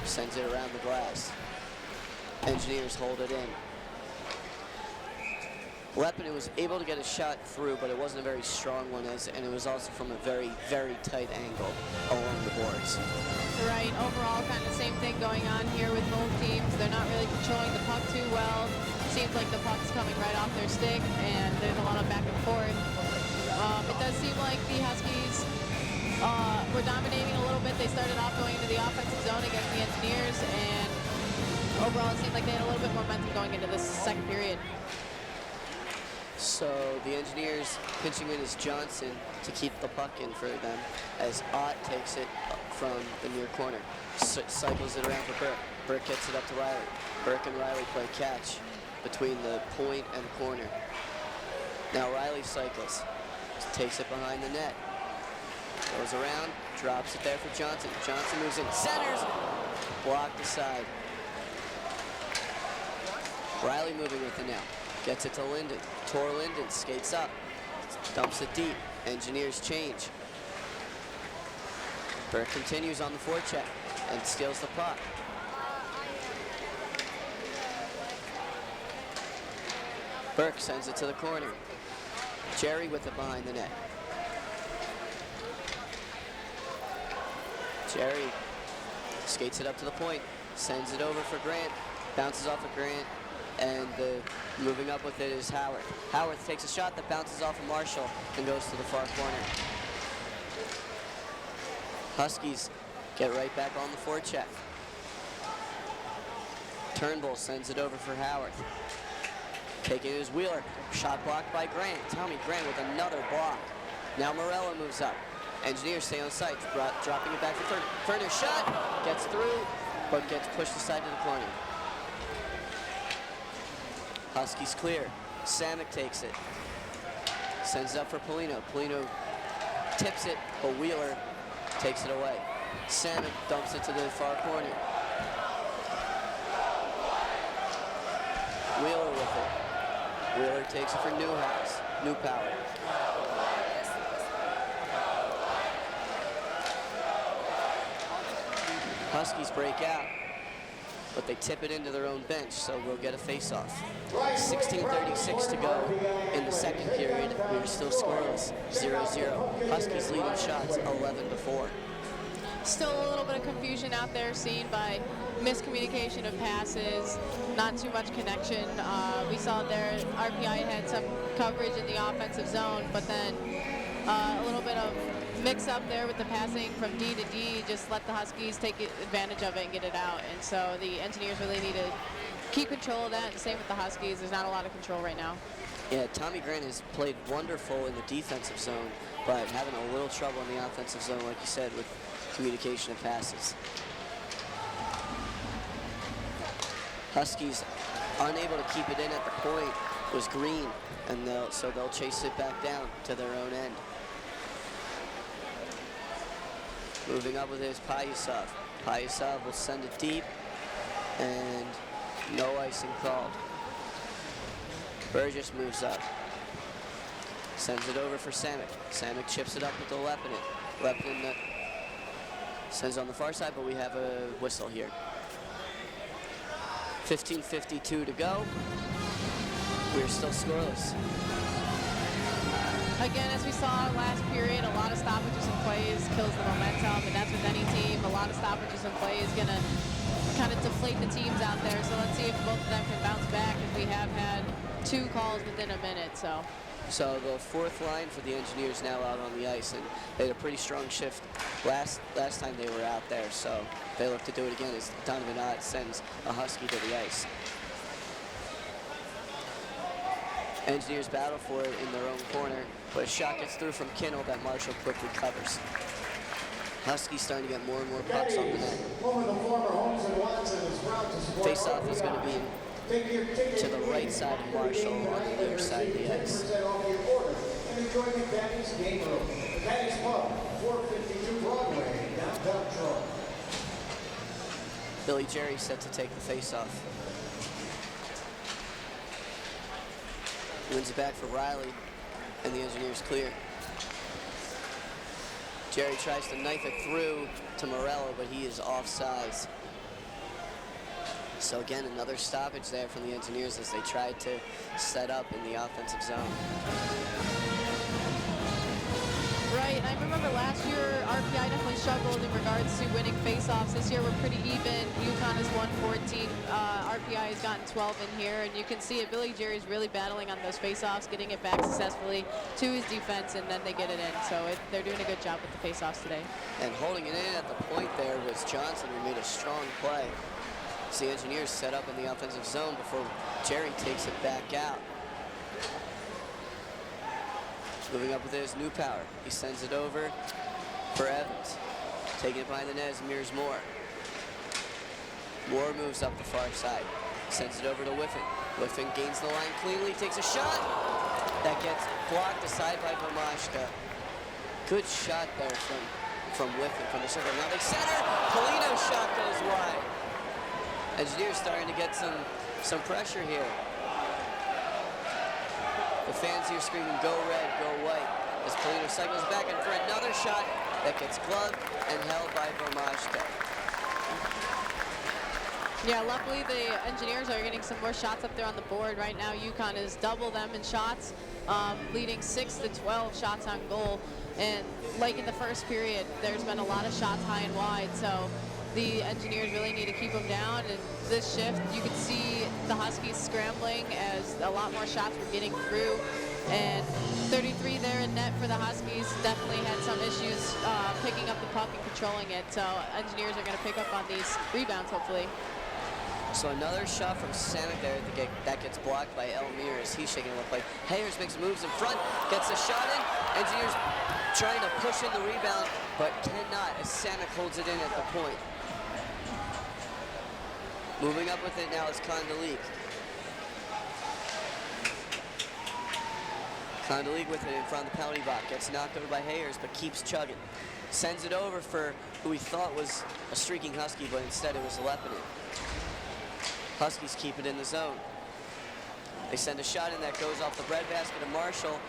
sends it around the glass. Engineers hold it in. Lepinen was able to get a shot through, but it wasn't a very strong one, and it was also from a very, very tight angle along the boards. Right, overall kind of same thing going on here with both teams. They're not really controlling the puck too well. Seems like the puck's coming right off their stick, and there's a lot of back and forth. It does seem like the Huskies were dominating a little bit. They started off going into the offensive zone against the Engineers, and overall it seemed like they had a little bit more momentum going into this second period. So the Engineers pinching in is Johnson to keep the puck in for them as Ott takes it from the near corner. Cycles it around for Burke. Burke gets it up to Riley. Burke and Riley play catch between the point and the corner. Now Riley cycles, takes it behind the net. Goes around, drops it there for Johnson. Johnson moves in, centers, blocked aside. Riley moving with it now. Gets it to Linden. Tor Linden skates up. Dumps it deep. Engineers change. Burke continues on the forecheck and steals the puck. Burke sends it to the corner. Jerry with it behind the net. Jerry skates it up to the point. Sends it over for Grant. Bounces off of Grant. And moving up with it is Howard. Howard takes a shot that bounces off of Marshall and goes to the far corner. Huskies get right back on the forecheck. Turnbull sends it over for Howard. Taking it is Wheeler. Shot blocked by Grant. Tommy Grant with another block. Now Morello moves up. Engineers stay on site, dropping it back to Ferner. Ferner's shot gets through, but gets pushed aside to the corner. Huskies clear. Samick takes it. Sends it up for Polino. Polino tips it, but Wheeler takes it away. Samick dumps it to the far corner. Wheeler with it. Wheeler takes it for Newpower. Huskies break out, but they tip it into their own bench, so we'll get a face-off. 16:36 to go in the second period. We are still scoreless, 0-0. Huskies leading shots 11-4. Still a little bit of confusion out there seen by miscommunication of passes, not too much connection. We saw there RPI had some coverage in the offensive zone, but then a little bit of mix up there with the passing from D to D, just let the Huskies take advantage of it and get it out. And so the Engineers really need to keep control of that, and same with the Huskies. There's not a lot of control right now. Yeah, Tommy Grant has played wonderful in the defensive zone, but having a little trouble in the offensive zone, like you said, with communication of passes. Huskies unable to keep it in at the point was Green, and so they'll chase it back down to their own end. Moving up with his Payasov. Payasov will send it deep, and no icing called. Burgess moves up. Sends it over for Samick. Samick chips it up with the Lepinin. Lepinin sends on the far side, but we have a whistle here. 15:52 to go. We're still scoreless. Again, as we saw last period, a lot of stoppages and plays kills the momentum, and that's with any team. A lot of stoppages and plays is going to kind of deflate the teams out there. So let's see if both of them can bounce back, as we have had 2 calls within a minute. So the fourth line for the Engineers now out on the ice, and they had a pretty strong shift last time they were out there. So they look to do it again as Donovan Ott sends a Husky to the ice. Engineers battle for it in their own corner, but a shot gets through from Kinnell that Marshall quickly covers. Huskies starting to get more and more pucks on the net. Face-off is going to be to the right side of Marshall on the near side of the ice. Billy Jerry set to take the face-off. Wins it back for Riley, and the Engineers clear. Jerry tries to knife it through to Morello, but he is offsides. So again, another stoppage there from the Engineers as they tried to set up in the offensive zone. Right, and I remember last year RPI definitely struggled in regards to winning face-offs. This year we're pretty even. UConn has won 14. RPI has gotten 12 in here, and you can see it. Billy Jerry's really battling on those face-offs, getting it back successfully to his defense, and then they get it in. So they're doing a good job with the face-offs today. And holding it in at the point there was Johnson, who made a strong play. So the Engineers set up in the offensive zone before Jerry takes it back out. Moving up with his Newpower. He sends it over for Evans. Taking it behind the net is Mears Moore. Moore moves up the far side. Sends it over to Whiffen. Whiffen gains the line cleanly, takes a shot. That gets blocked aside by Vermashka. Good shot there from Whiffen from the circle. Now they center. Polino's shot goes wide. Engineers starting to get some pressure here. The fans here screaming, "Go red, go white," as Polino cycles back in for another shot that gets gloved and held by Vermashka. Yeah, luckily the Engineers are getting some more shots up there on the board. Right now, UConn is double them in shots, leading 6 to 12 shots on goal. And like in the first period, there's been a lot of shots high and wide, so the Engineers really need to keep them down. And this shift, you could see the Huskies scrambling as a lot more shots were getting through. And 33 there in net for the Huskies. Definitely had some issues picking up the puck and controlling it. So Engineers are going to pick up on these rebounds, hopefully. So another shot from Samick there that gets blocked by Elmir as he's shaking the play. Hayers makes moves in front, gets a shot in. Engineers trying to push in the rebound, but cannot as Samick holds it in at the point. Moving up with it now is Kondalik. Kondalik with it in front of the penalty box. Gets knocked over by Hayers, but keeps chugging. Sends it over for who we thought was a streaking Husky, but instead it was Leppinen. Huskies keep it in the zone. They send a shot in that goes off the breadbasket of Marshall.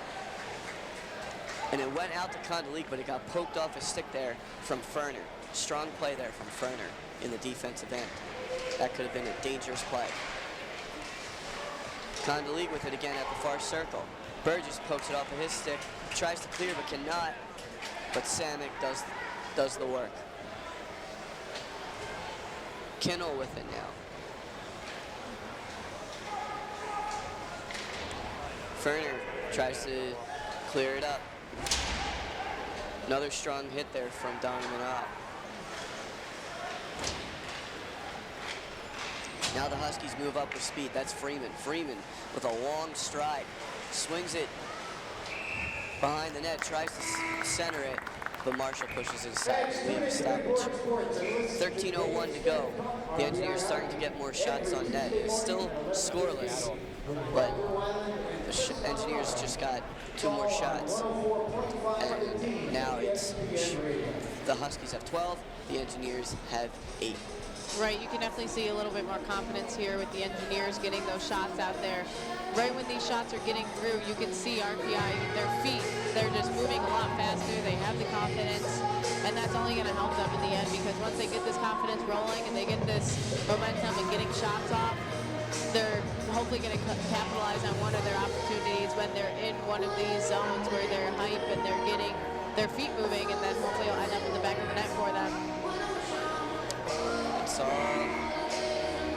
And it went out to Kondalik, but it got poked off his stick there from Ferner. Strong play there from Ferner in the defensive end. That could have been a dangerous play. Kondalik with it again at the far circle. Burgess pokes it off of his stick, tries to clear but cannot. But Samick does the work. Kinnell with it now. Ferner tries to clear it up. Another strong hit there from Donovan Ott. Now the Huskies move up with speed. That's Freeman. Freeman with a long stride. Swings it behind the net, tries to center it, but Marshall pushes it aside to leave a stoppage. 13:01 to go. The Engineers starting to get more shots on net. It's still scoreless, but the Engineers just got 2 more shots. And now it's the Huskies have 12, the Engineers have 8. Right, you can definitely see a little bit more confidence here with the Engineers getting those shots out there. Right when these shots are getting through, you can see RPI, their feet, they're just moving a lot faster. They have the confidence, and that's only going to help them in the end, because once they get this confidence rolling and they get this momentum and getting shots off, they're hopefully going to capitalize on one of their opportunities when they're in one of these zones where they're hype and they're getting their feet moving, and then hopefully it'll end up in the back of the net for them. It's all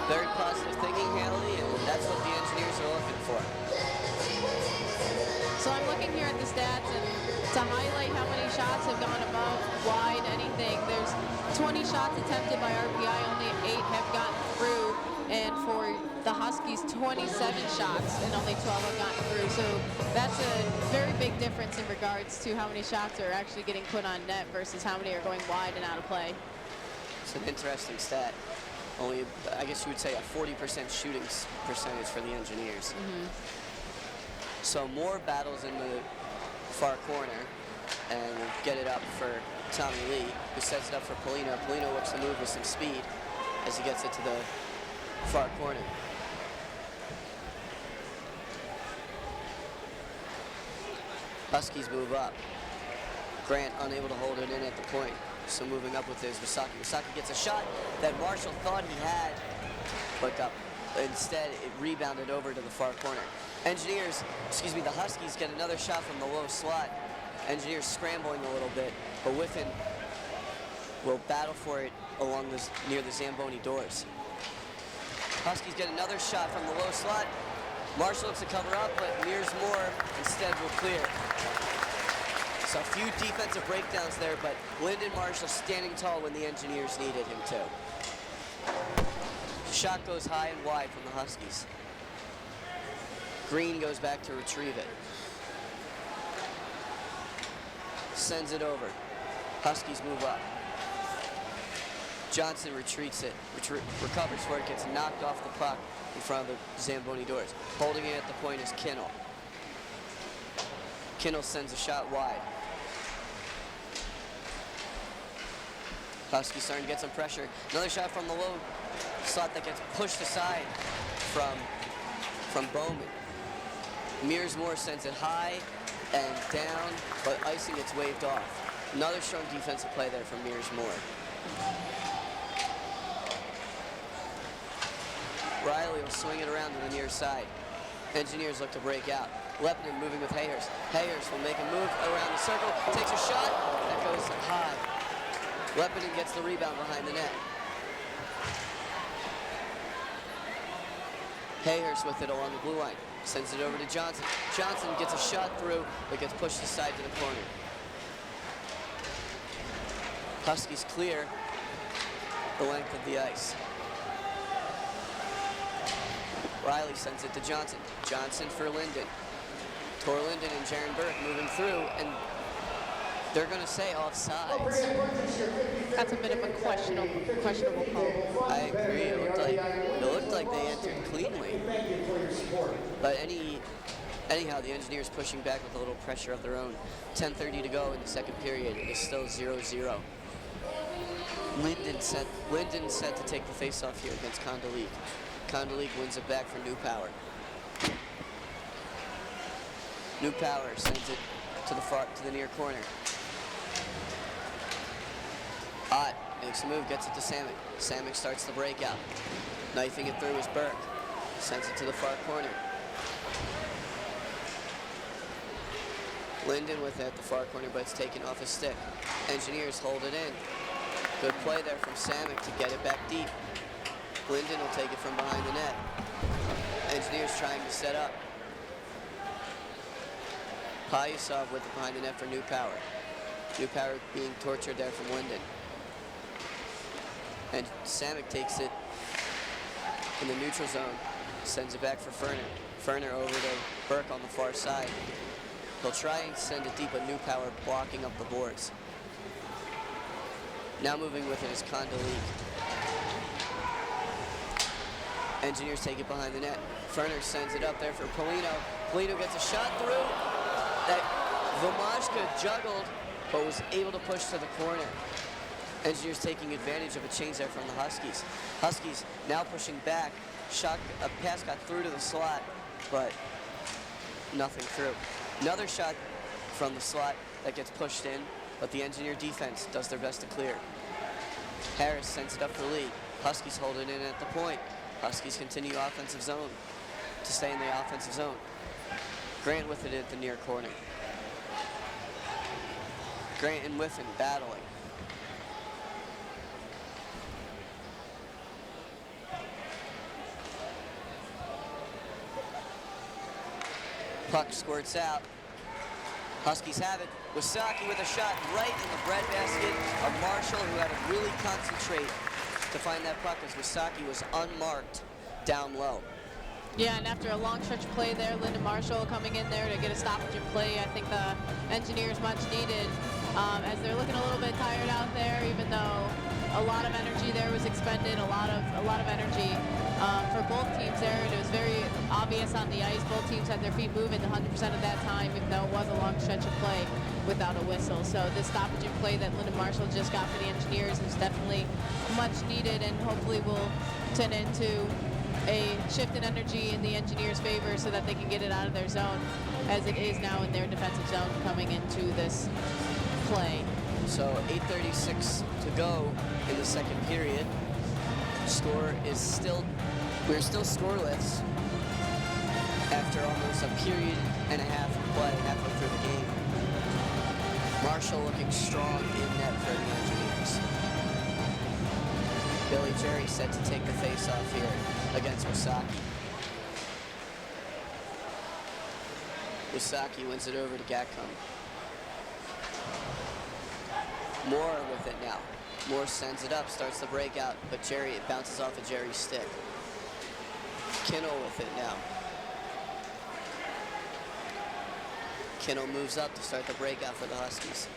very positive thinking, Haley, and that's what the Engineers are looking for. So I'm looking here at the stats, and to highlight how many shots have gone above, wide, anything, there's 20 shots attempted by RPI, only 8 have gotten through, and for the Huskies, 27 shots and only 12 have gotten through. So that's a very big difference in regards to how many shots are actually getting put on net versus how many are going wide and out of play. It's an interesting stat. Only, I guess you would say, a 40% shooting percentage for the Engineers. So more battles in the far corner, and we'll get it up for Tommy Lee, who sets it up for Polino. Polino looks to move with some speed as he gets it to the far corner. Huskies move up. Grant unable to hold it in at the point. So moving up with it is Wasaki. Wasaki gets a shot that Marshall thought he had, but instead it rebounded over to the far corner. The Huskies get another shot from the low slot. Engineers scrambling a little bit, but Whiffen will battle for it along near the Zamboni doors. Huskies get another shot from the low slot. Marshall looks to cover up, but Mears Moore instead will clear. So a few defensive breakdowns there, but Lyndon Marshall standing tall when the Engineers needed him to. Shot goes high and wide from the Huskies. Green goes back to retrieve it. Sends it over. Huskies move up. Johnson retreats it, recovers for it, gets knocked off the puck in front of the Zamboni doors. Holding it at the point is Kinnell. Kinnell sends a shot wide. Huskies starting to get some pressure. Another shot from the low slot that gets pushed aside from Bowman. Mears Moore sends it high and down, but icing gets waved off. Another strong defensive play there from Mears Moore. Riley will swing it around to the near side. Engineers look to break out. Leppinen moving with Hayers. Hayers will make a move around the circle, takes a shot, that goes high. Leppinen gets the rebound behind the net. Hayers with it along the blue line. Sends it over to Johnson. Johnson gets a shot through, but gets pushed aside to the corner. Huskies clear the length of the ice. Riley sends it to Johnson. Johnson for Linden. Torlinden and Jaron Burke moving through, and they're going to say offsides. That's a bit of a questionable call. I agree. It looked like they entered cleanly. But anyhow, the Engineers pushing back with a little pressure of their own. 10:30 to go in the second period. It is still 0-0. Linden set to take the face-off here against Condoleezza. Condoleezza wins it back for New Power. New Power sends it to the near corner. Ott makes a move, gets it to Samick. Samick starts the breakout. Knifing it through is Burke. Sends it to the far corner. Linden with it at the far corner, but it's taken off his stick. Engineers hold it in. Good play there from Samick to get it back deep. Linden will take it from behind the net. Engineers trying to set up. Payasov with it behind the net for New Power. New Power being tortured there from Linden. And Samick takes it in the neutral zone, sends it back for Ferner. Ferner over to Burke on the far side. He'll try and send it deep, but New Power blocking up the boards. Now moving with it is Condoleezza. Engineers take it behind the net. Ferner sends it up there for Polino. Polino gets a shot through that Vomashka juggled, but was able to push to the corner. Engineers taking advantage of a change there from the Huskies. Huskies now pushing back. A pass got through to the slot, but nothing through. Another shot from the slot that gets pushed in, but the Engineer defense does their best to clear. Harris sends it up for Lee. Huskies hold it in at the point. Huskies continue offensive zone to stay in the offensive zone. Grant with it at the near corner. Grant and Whiffen battling. Puck squirts out. Huskies have it. Wasaki with a shot right in the breadbasket of Marshall, who had to really concentrate to find that puck as Wasaki was unmarked down low. Yeah, and after a long stretch of play there, Lyndon Marshall coming in there to get a stoppage in play. I think the Engineers much needed, as they're looking a little bit tired out there, even though a lot of energy there was expended, a lot of energy for both teams there, and it was very obvious on the ice. Both teams had their feet moving 100% of that time, even though it was a long stretch of play without a whistle. So this stoppage in play that Lyndon Marshall just got for the Engineers is definitely much needed, and hopefully will turn into a shift in energy in the Engineers' favor so that they can get it out of their zone, as it is now in their defensive zone coming into this play. So 8:36 to go in the second period. We're still scoreless after almost a period and a half of play halfway through the game. Marshall looking strong in net for the Engineers. Billy Jerry set to take the face-off here against Wasaki. Wasaki wins it over to Gatcombe. Moore with it now. Moore sends it up, starts the breakout, but it bounces off of Jerry's stick. Kinnell with it now. Kinnell moves up to start the breakout for the Huskies.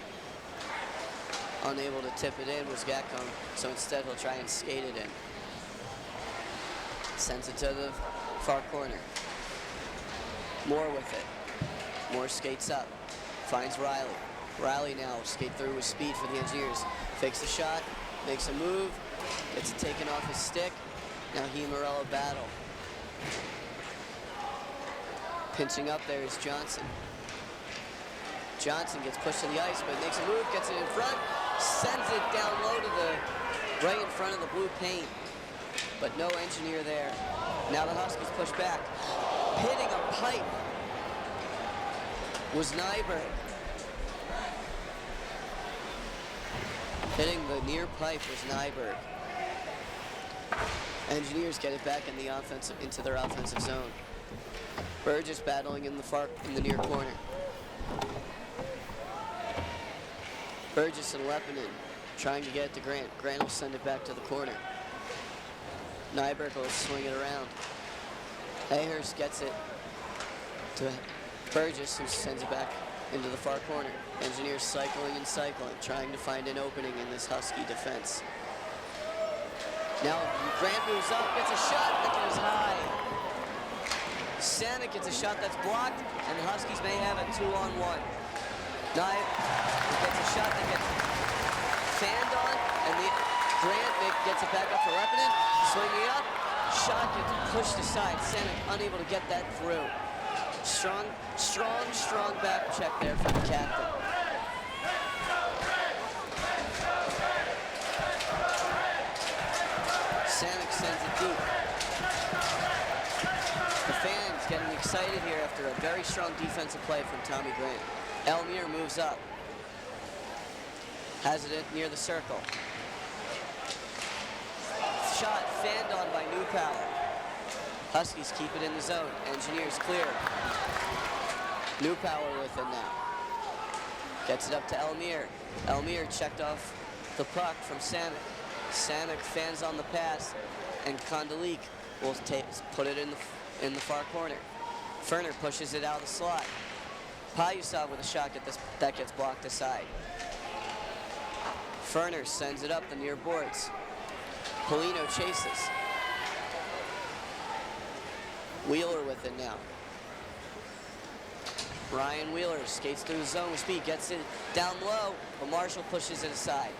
Unable to tip it in was Gatcombe, so instead he'll try and skate it in. Sends it to the far corner. Moore with it. Moore skates up, finds Riley. Riley now skate through with speed for the Engineers. Fakes the shot, makes a move, gets it taken off his stick. Now he and Morello battle. Pinching up there is Johnson. Johnson gets pushed to the ice, but makes a move, gets it in front, sends it down low to right in front of the blue paint. But no Engineer there. Now the Huskies push back. Hitting a pipe was Nyberg. Hitting the near pipe was Nyberg. Engineers get it back into their offensive zone. Burgess battling in the near corner. Burgess and Lepinen trying to get it to Grant. Grant will send it back to the corner. Nyberg will swing it around. Ahers gets it to Burgess, who sends it back into the far corner. Engineers cycling and cycling, trying to find an opening in this Husky defense. Now Grant moves up, gets a shot that goes high. Sanic gets a shot that's blocked, and the Huskies may have a 2-on-1. Knight gets a shot that gets fanned on, and Grant gets it back up for Reppinen, swinging it up. Shot gets pushed aside. Sanic unable to get that through. Strong back check there from the captain. Sanic sends it deep. The fans getting excited here after a very strong defensive play from Tommy Grant. Elmire moves up. Has it near the circle. Shot fanned on by Newpower. Huskies keep it in the zone. Engineers clear. Newpower with it now. Gets it up to Elmire. Elmire checked off the puck from Sanic. Sanic fans on the pass, and Kondelik will put it in the far corner. Ferner pushes it out of the slot. Payusov with a shot that gets blocked aside. Ferner sends it up the near boards. Polino chases. Wheeler with it now. Ryan Wheeler skates through the zone with speed, gets it down low, but Marshall pushes it aside.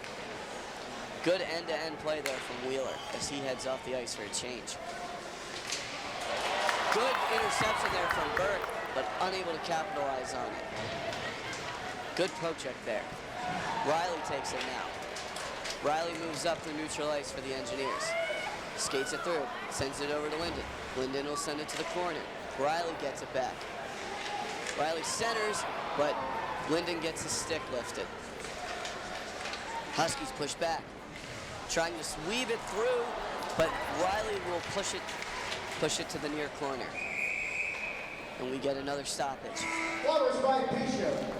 Good end-to-end play there from Wheeler as he heads off the ice for a change. Good interception there from Burke, but unable to capitalize on it. Good poke check there. Riley takes it now. Riley moves up the neutral ice for the Engineers. Skates it through, sends it over to Linden. Linden will send it to the corner. Riley gets it back. Riley centers, but Linden gets his stick lifted. Huskies push back, trying to weave it through, but Riley will push it to the near corner. And we get another stoppage.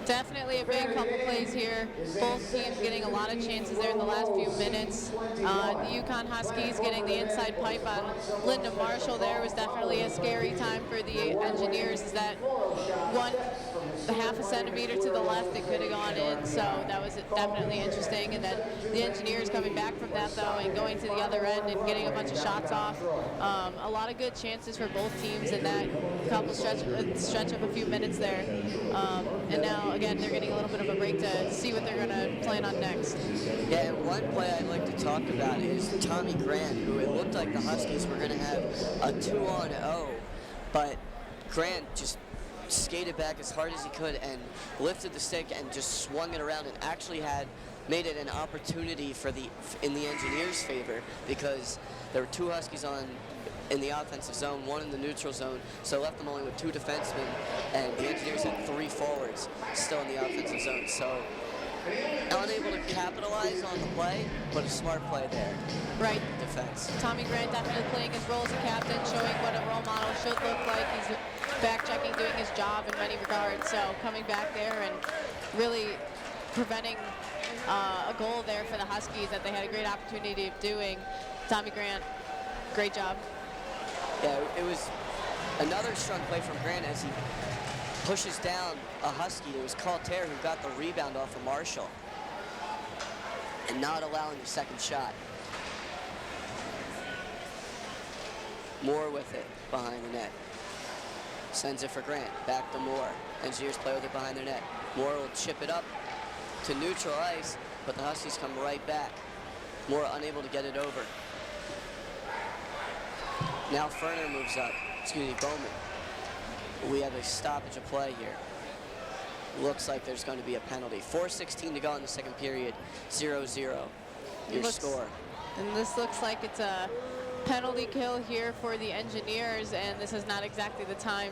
Definitely a big couple plays here. Both teams getting a lot of chances there in the last few minutes. The Yukon Huskies getting the inside pipe on Lyndon Marshall there was definitely a scary time for the Engineers. Is that half a centimeter to the left, it could have gone in, so that was definitely interesting. And then the Engineers coming back from that though and going to the other end and getting a bunch of shots off. A lot of good chances for both teams in that couple stretch of a few minutes there. And now again they're getting a little bit of a break to see what they're going to plan on next. Yeah, and one play I'd like to talk about is Tommy Grant, who it looked like the Huskies were going to have a 2-on-0, but Grant just skated back as hard as he could and lifted the stick and just swung it around and actually made it an opportunity in the Engineers' favor, because there were two Huskies in the offensive zone, one in the neutral zone, so left them only with two defensemen, and the Engineers had three forwards still in the offensive zone. So unable to capitalize on the play, but a smart play there. Right. Defense. Tommy Grant definitely playing his role as a captain, showing what a role model should look like. He's back-checking, doing his job in many regards. So coming back there and really preventing a goal there for the Huskies that they had a great opportunity of doing. Tommy Grant, great job. Yeah, it was another strong play from Grant as he pushes down a Husky. It was Calter who got the rebound off of Marshall and not allowing the second shot. Moore with it behind the net. Sends it for Grant. Back to Moore. Engineers play with it behind their net. Moore will chip it up to neutral ice, but the Huskies come right back. Moore unable to get it over. Now Ferner moves up. Bowman. We have a stoppage of play here. Looks like there's going to be a penalty. 4:16 to go in the second period. 0-0. Your score. And this looks like it's a penalty kill here for the Engineers, and this is not exactly the time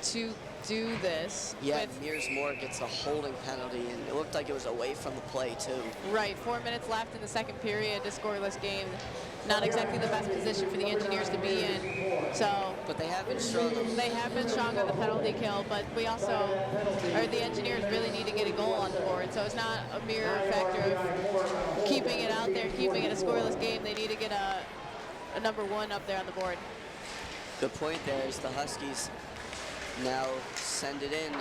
to do this. Yeah, Mears Moore gets a holding penalty, and it looked like it was away from the play too. Right, 4 minutes left in the second period, a scoreless game. Not exactly the best position for the Engineers to be in. So, but they have been strong. They have been strong on the penalty kill, but the Engineers really need to get a goal on the board. So it's not a mere factor of keeping it out there, keeping it a scoreless game. They need to get a number one up there on the board. Good point there as the Huskies now send it in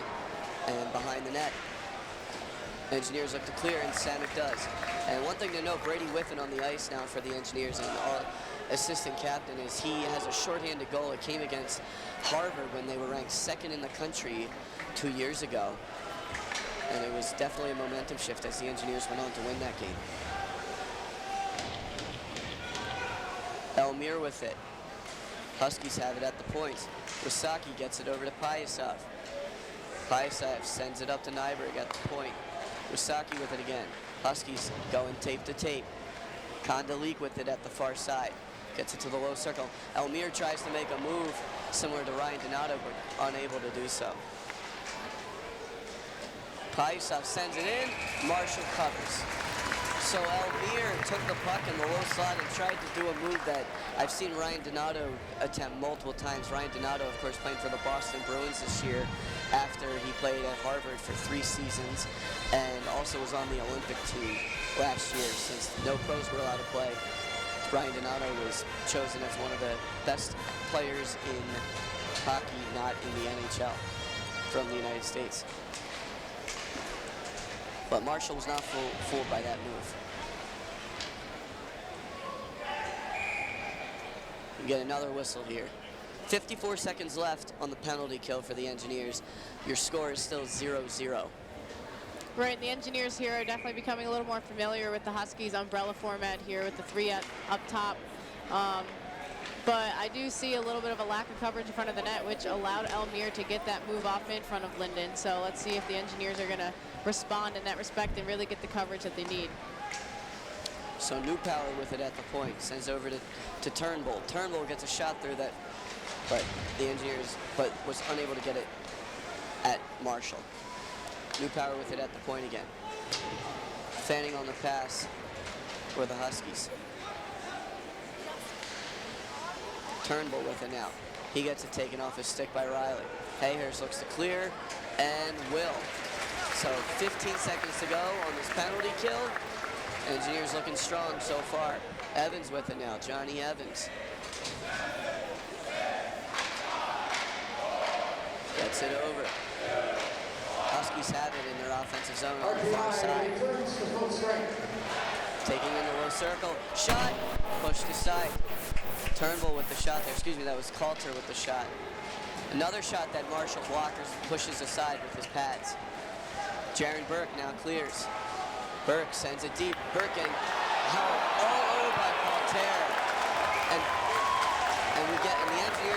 and behind the net. Engineers look to clear, and Samick does. And one thing to note, Brady Whiffen on the ice now for the Engineers, and our assistant captain is he has a shorthanded goal. It came against Harvard when they were ranked second in the country 2 years ago. And it was definitely a momentum shift as the Engineers went on to win that game. Elmir with it. Huskies have it at the points. Wasaki gets it over to Payasov. Payasov sends it up to Nyberg at the point. Wasaki with it again. Huskies going tape to tape. Kondalik with it at the far side. Gets it to the low circle. Elmir tries to make a move similar to Ryan Donato, but unable to do so. Payasov sends it in. Marshall covers. So Elmir took the puck in the low slot and tried to do a move that I've seen Ryan Donato attempt multiple times. Ryan Donato, of course, playing for the Boston Bruins this year after he played at Harvard for 3 seasons and also was on the Olympic team last year since no pros were allowed to play. Ryan Donato was chosen as one of the best players in hockey, not in the NHL, from the United States. But Marshall was not fooled by that move. We get another whistle here. 54 seconds left on the penalty kill for the Engineers. Your score is still 0-0. Right, the Engineers here are definitely becoming a little more familiar with the Huskies umbrella format here with the 3 up top. But I do see a little bit of a lack of coverage in front of the net, which allowed Elmir to get that move off in front of Linden. So let's see if the Engineers are going to respond in that respect and really get the coverage that they need. So Newpower with it at the point, sends over to Turnbull. Turnbull gets a shot through that, but the Engineers, was unable to get it at Marshall. Newpower with it at the point again. Fanning on the pass for the Huskies. Turnbull with it now. He gets it taken off his stick by Riley. Hayhurst looks to clear and will. So 15 seconds to go on this penalty kill. Engineers looking strong so far. Evans with it now, Johnny Evans. Gets it over. Huskies have it in their offensive zone on the far side. Taking in the low circle. Shot, pushed aside. Turnbull with the shot there. Excuse me, that was Coulter with the shot. Another shot that Marshall blockers pushes aside with his pads. Jaron Burke now clears. Burke sends it deep. Burke getting held all over by Coulter. And the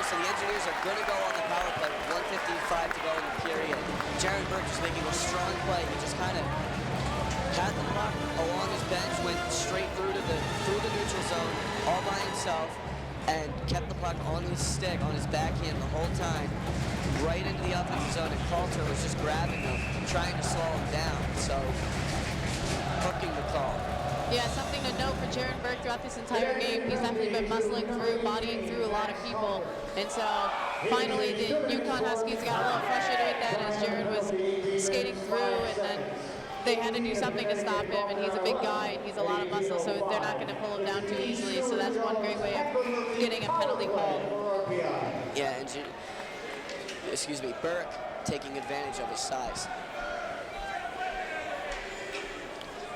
Engineers are going to go on the power play with 1:55 to go in the period. Jaron Burke just making a strong play. He just kind of had the puck along his bench, went straight through the neutral zone all by himself, and kept the puck on his stick, on his backhand the whole time, right into the offensive zone, and Coulter was just grabbing him, trying to slow him down, so hooking the call. Yeah, something to note for Jaron Burke throughout this entire game. He's definitely been muscling through, bodying through a lot of people, and so finally the Yukon Huskies got a little frustrated with that as Jaron was skating through, and then they had to do something to stop him, and he's a big guy, and he's a lot of muscle, so they're not going to pull him down too easily. So that's one great way of getting a penalty called. Yeah, and Burke taking advantage of his size.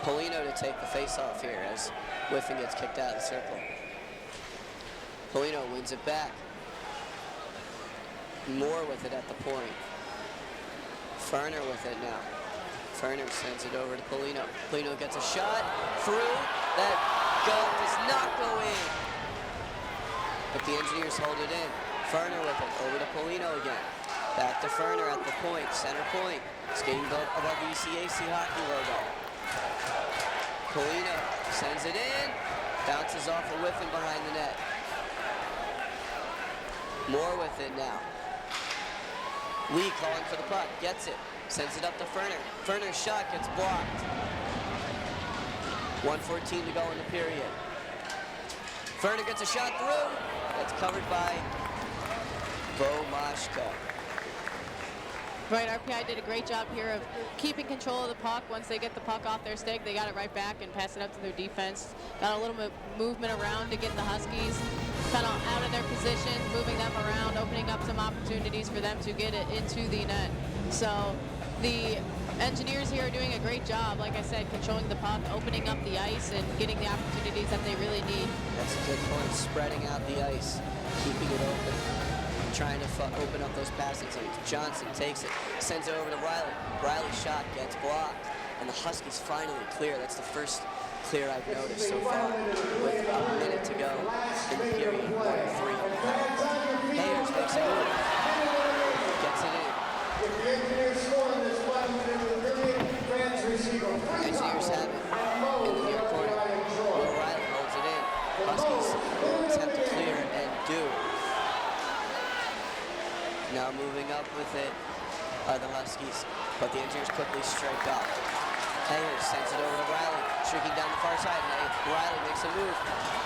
Polino to take the face-off here as Whiffen gets kicked out of the circle. Polino wins it back. Moore with it at the point. Ferner with it now. Ferner sends it over to Polino. Polino gets a shot through. That does not go in. But the Engineers hold it in. Ferner with it. Over to Polino again. Back to Ferner at the point. Center point. Skating above the ECAC hockey logo. Polino sends it in. Bounces off a Whiffen behind the net. Moore with it now. Lee calling for the puck. Gets it. Sends it up to Ferner. Ferner's shot gets blocked. 1:14 to go in the period. Ferner gets a shot through. That's covered by Bo Mashka. Right, RPI did a great job here of keeping control of the puck. Once they get the puck off their stick, they got it right back and pass it up to their defense. Got a little bit movement around to get the Huskies kind of out of their position, moving them around, opening up some opportunities for them to get it into the net. So the engineers here are doing a great job, like I said, controlling the puck, opening up the ice, and getting the opportunities that they really need. That's a good point. Spreading out the ice, keeping it open, trying to open up those passing lanes. Johnson takes it, sends it over to Riley. Riley's shot gets blocked, and the Huskies finally clear. That's the first clear I've noticed so far with a minute to go in the period, 1-3. Hayers makes a move, gets it in. If the Engineers score in this one, then the period fans receive a free Engineers have it in the near corner. Will Riley holds it in. Huskies will attempt to clear and do. Now moving up with it are the Huskies, but the Engineers quickly strike off. Hayers sends it over to Riley, streaking down the far side. Riley makes a move,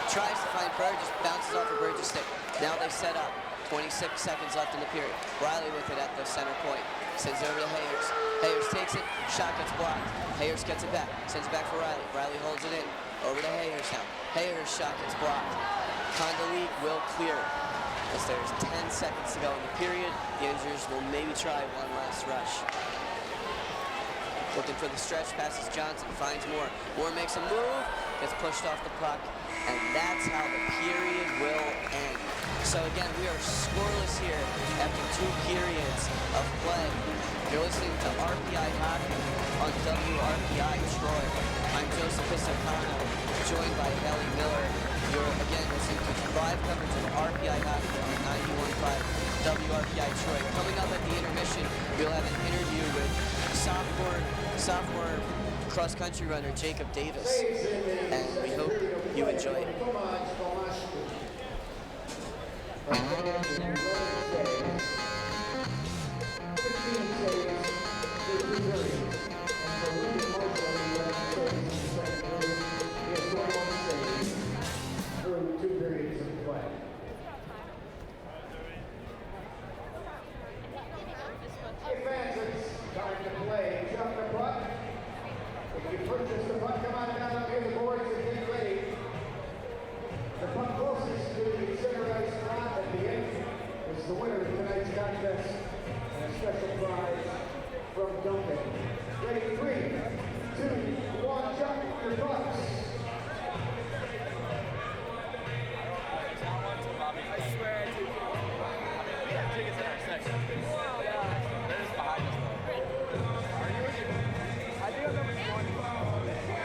tries to find Burgess, bounces off of Burgess' stick. Now they set up. 26 seconds left in the period. Riley with it at the center point. Sends it over to Hayers. Hayers takes it. Shot gets blocked. Hayers gets it back. Sends it back for Riley. Riley holds it in. Over to Hayers now. Hayers' shot gets blocked. Condoleezza will clear. As there's 10 seconds to go in the period, the Engineers will maybe try one last rush. Looking for the stretch, passes Johnson, finds Moore. Moore makes a move, gets pushed off the puck, and that's how the period will end. So again, we are scoreless here after 2 periods of play. You're listening to RPI Hockey on WRPI Troy. I'm Joseph Pisacano, joined by Ellie Miller. You're again listening to live coverage of RPI Hockey on 91.5 WRPI Troy. Coming up at the intermission, we'll have an interview with sophomore cross-country runner Jacob Davis, and we hope you enjoy it. Through 2 periods of play. Hey fans, it's time to play. Jump the puck. If you purchase the puck, come on down up here the boards and get ready. The puck closest to the center ice spot at the end is the winner of tonight's contest and a special prize from Duncan. Ready, 3, 2, 1, jump your pucks. I swear I do. We have tickets in our section. They're just behind us though. Are you? I think I'm number 20.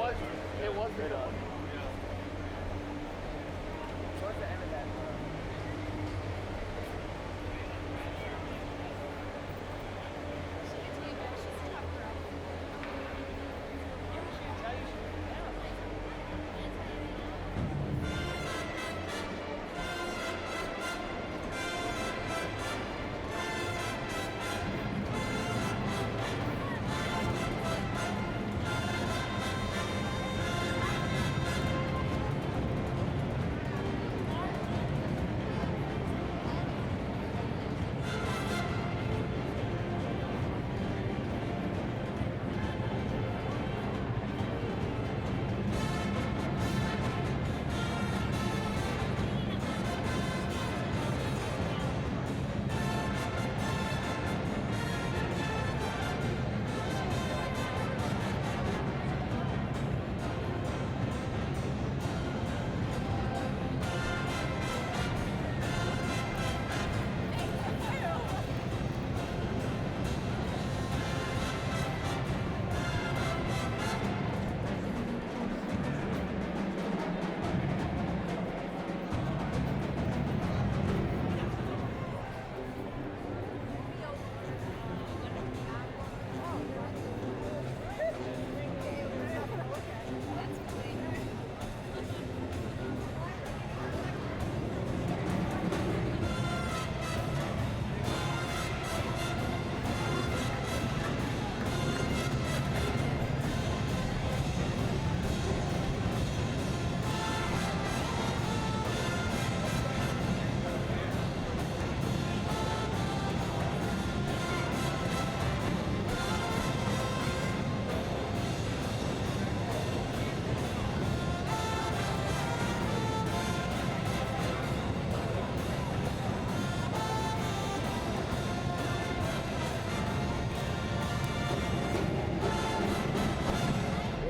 It was right on. Towards the end of that.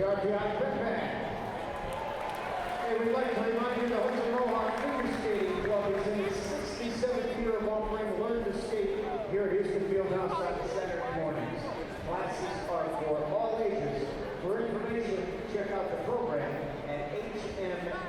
RPI Pet. Hey, we'd like to remind you the Hudson Mohawk Figure Skating Club is in its 67th year of offering Learn to Skate here at Houston Fieldhouse on Saturday mornings. Classes are for all ages. For information, check out the program at hmfsc.org.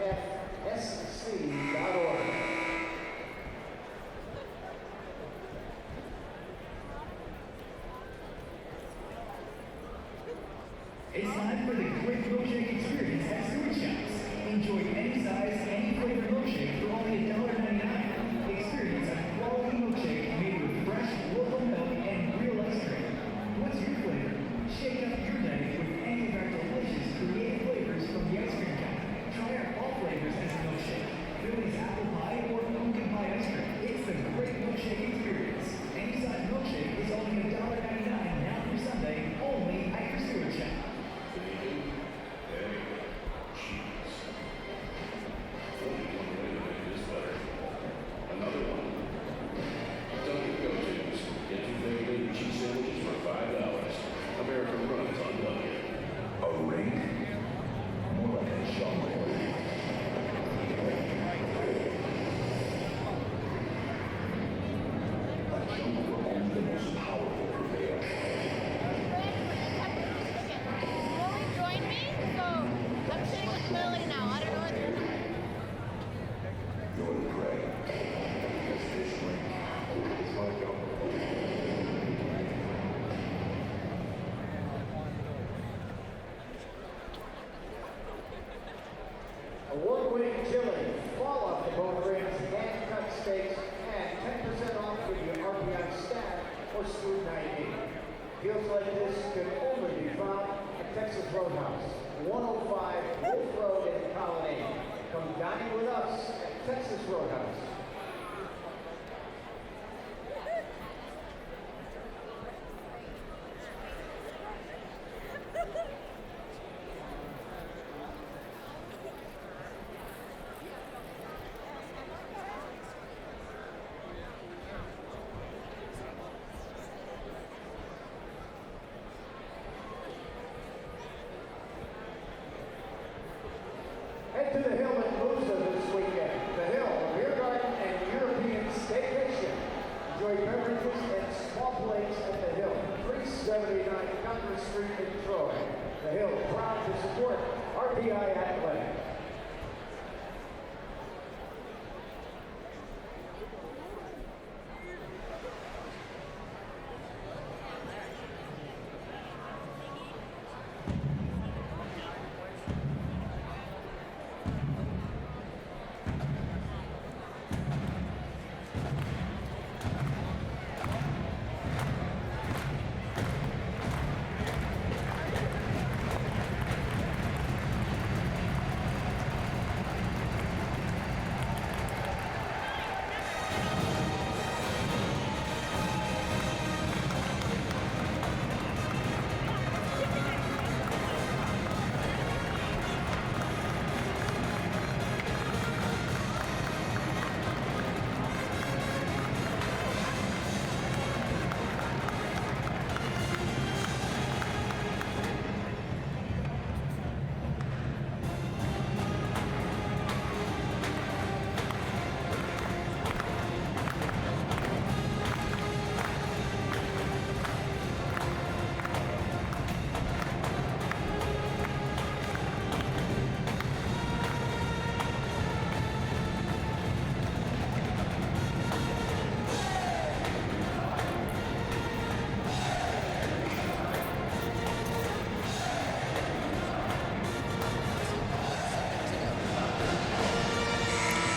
It's time for the great milkshake experience at Stewart Shops. Enjoy any size, any flavor milkshake for only $1.99. Experience a quality milkshake made with fresh, local milk and real ice cream. What's your flavor? Shake up your day with any of our delicious, creative flavors from the ice cream counter. Try our all flavors as a milkshake. Philly's apple pie or pumpkin pie ice cream. It's the great milkshake experience. Any size milkshake is only $1.99 now through Sunday, only at your Stewart Shop. American runs on Dunkin'. A raid? More like a jungle. A jungle where only the most powerful prevail. Will you join me? So I'm sitting with Lily now. I don't know what they're doing. You're the prey. As this ring is my jungle. Award-winning chili, fall-off-the-bone ribs, hand-cut steaks, and 10% off with your RPI staff or Smooth 98. Deals like this can only be found at Texas Roadhouse, 105 Wolf Road in Colony. Come dine with us at Texas Roadhouse. Head to the Hill in Moosa this weekend. The Hill, a beer garden RPI Athletic.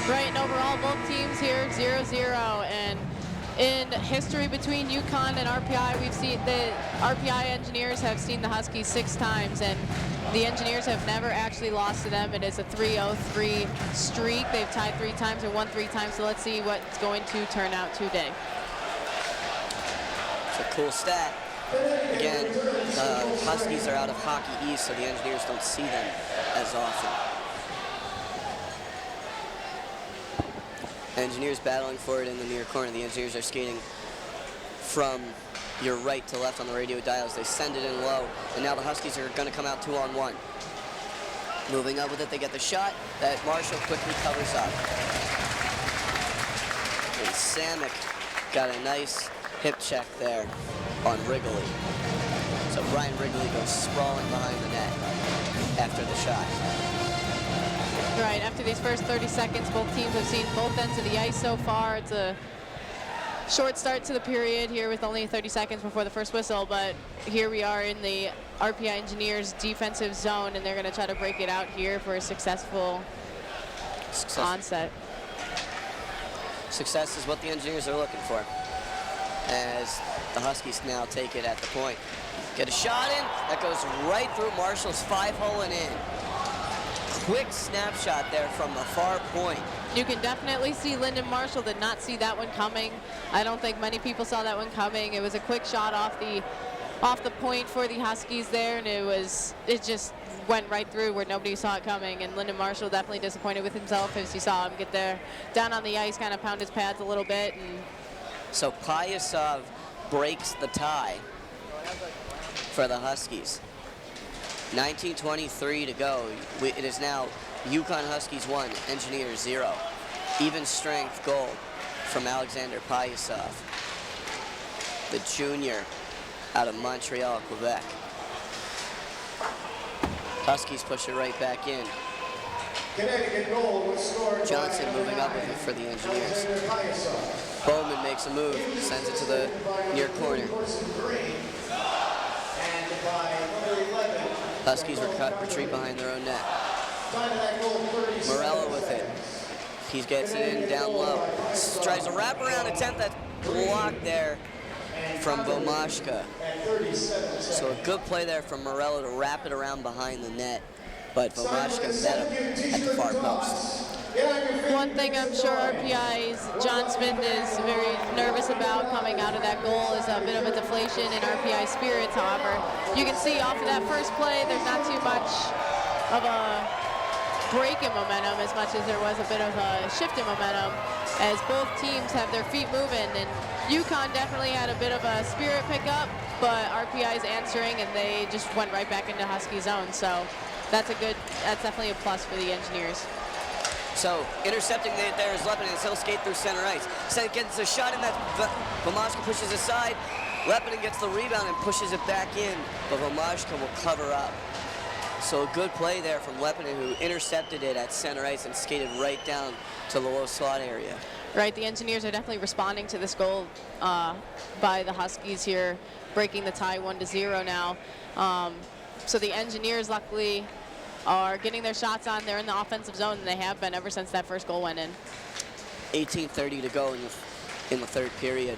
Right, and overall, both teams here 0-0, and in history between UConn and RPI, we've seen the RPI engineers have seen the Huskies 6 times, and the engineers have never actually lost to them. It is a 3-0-3 streak. They've tied 3 times and won 3 times, so let's see what's going to turn out today. It's a cool stat. Again, the Huskies are out of Hockey East, so the engineers don't see them as often. Engineers battling for it in the near corner. The engineers are skating from your right to left on the radio dials. They send it in low, and now the Huskies are going to come out 2-on-1. Moving up with it, they get the shot that Marshall quickly covers up. And Samick got a nice hip check there on Wrigley. So Brian Wrigley goes sprawling behind the net after the shot. Right, after these first 30 seconds, both teams have seen both ends of the ice so far. It's a short start to the period here with only 30 seconds before the first whistle, but here we are in the RPI Engineers defensive zone, and they're going to try to break it out here for a successful onset. Success is what the engineers are looking for, as the Huskies now take it at the point. Get a shot in, that goes right through Marshall's 5-hole and in. Quick snapshot there from the far point. You can definitely see Lyndon Marshall did not see that one coming. I don't think many people saw that one coming. It was a quick shot off the point for the Huskies there, and it just went right through where nobody saw it coming. And Lyndon Marshall definitely disappointed with himself as he saw him get there down on the ice, kind of pound his pads a little bit. And so Pyasov breaks the tie for the Huskies. 19:23 to go. It is now UConn Huskies 1, Engineers 0. Even strength goal from Alexander Pyasov, the junior out of Montreal, Quebec. Huskies push it right back in. Connecticut goal was scored Johnson by moving up with it for the Engineers. Alexander Pyasov. Bowman makes a move, sends it to the near corner. And by number 11, Huskies retreat behind their own net. time of that goal, 30 Morello with it. He gets it in down low. Tries a wraparound attempt that's blocked there from Vomashka. at 37 So a good play there from Morello to wrap it around behind the net, but Vomashka met him at the far post. one thing I'm sure RPI's John Smith is very nervous about coming out of that goal is a bit of a deflation in RPI spirits. However, you can see off of that first play, there's not too much of a break in momentum as much as there was a bit of a shift in momentum as both teams have their feet moving. And UConn definitely had a bit of a spirit pickup, but RPI's answering, and they just went right back into Husky zone. So that's definitely a plus for the Engineers. So intercepting there is Leppinen. He'll skate through center ice. Gets a shot in that. Vomashka pushes aside. Leppinen gets the rebound and pushes it back in, but Vomashka will cover up. So a good play there from Leppinen, who intercepted it at center ice and skated right down to the low slot area. Right, the Engineers are definitely responding to this goal by the Huskies here, breaking the tie 1-0 now. So the Engineers, luckily, are getting their shots on. They're in the offensive zone, and they have been ever since that first goal went in. 18:30 to go in the third period.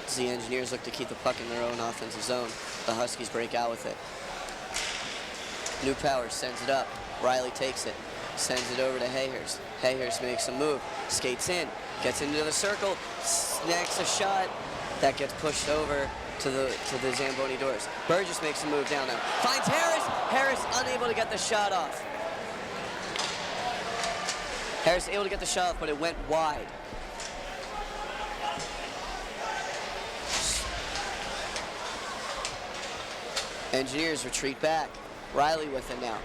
As the Engineers look to keep the puck in their own offensive zone, the Huskies break out with it. Newpower sends it up. Riley takes it, sends it over to Hayhurst. Hayhurst makes a move, skates in, gets into the circle, snags a shot that gets pushed over to the Zamboni doors. Burgess makes a move down now. Finds Harris. Harris unable to get the shot off. Harris able to get the shot off, but it went wide. Engineers retreat back. Riley with it now.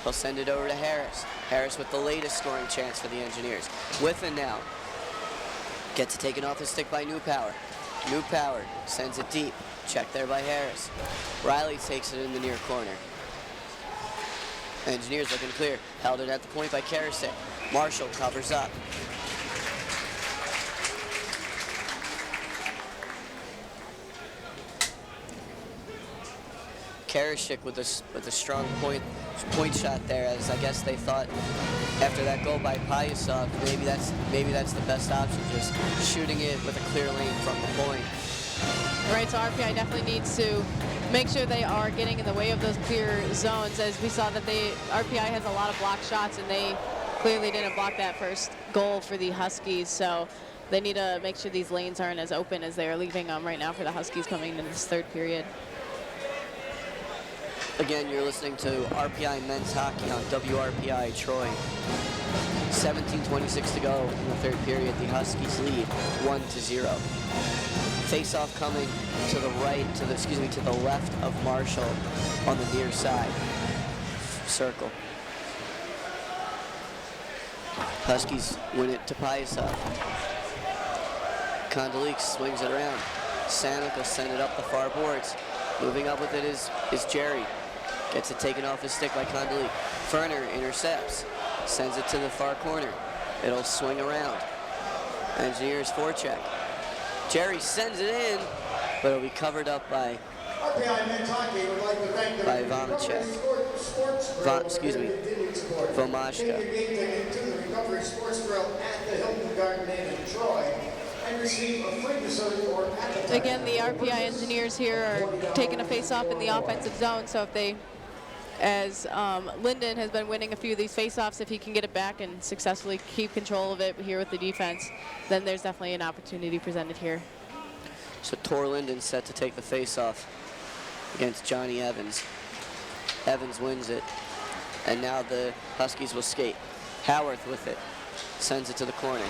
He'll send it over to Harris. Harris with the latest scoring chance for the Engineers. With it now. Gets it taken off his stick by Newpower. Newpower sends it deep. Checked there by Harris. Riley takes it in the near corner. Engineers looking clear. Held it at the point by Karasik. Marshall covers up. Karasik with a strong point shot there, as I guess they thought after that goal by Payasov, maybe that's the best option, just shooting it with a clear lane from the point. All right, so RPI definitely needs to make sure they are getting in the way of those clear zones, as we saw that RPI has a lot of blocked shots, and they clearly didn't block that first goal for the Huskies, so they need to make sure these lanes aren't as open as they are leaving them right now for the Huskies coming into this third period. Again, you're listening to RPI Men's Hockey on WRPI Troy. 17:26 to go in the third period. The Huskies lead 1-0. Face-off coming to the right, to the left of Marshall on the near side. Circle. Huskies win it to Payasov. Kondelik swings it around. Sanic will send it up the far boards. Moving up with it is Jerry. Gets it taken off his stick by Kondelik. Ferner intercepts. Sends it to the far corner. It'll swing around. Engineers forecheck. Jerry sends it in, but it'll be covered up by RPI Men's Hockey would like to thank the Vomachek. Vomashka. Take your game ticket to the Recovery Sports Grill at the Hilton Garden Inn in Troy and receive a free dessert or appetizer. Again, the RPI Engineers here are taking a face-off in the offensive zone, so if they, as Linden has been winning a few of these face-offs, if he can get it back and successfully keep control of it here with the defense, then there's definitely an opportunity presented here. So Tor Linden set to take the face-off against Johnny Evans. Evans wins it, and now the Huskies will skate. Howarth with it, sends it to the corner.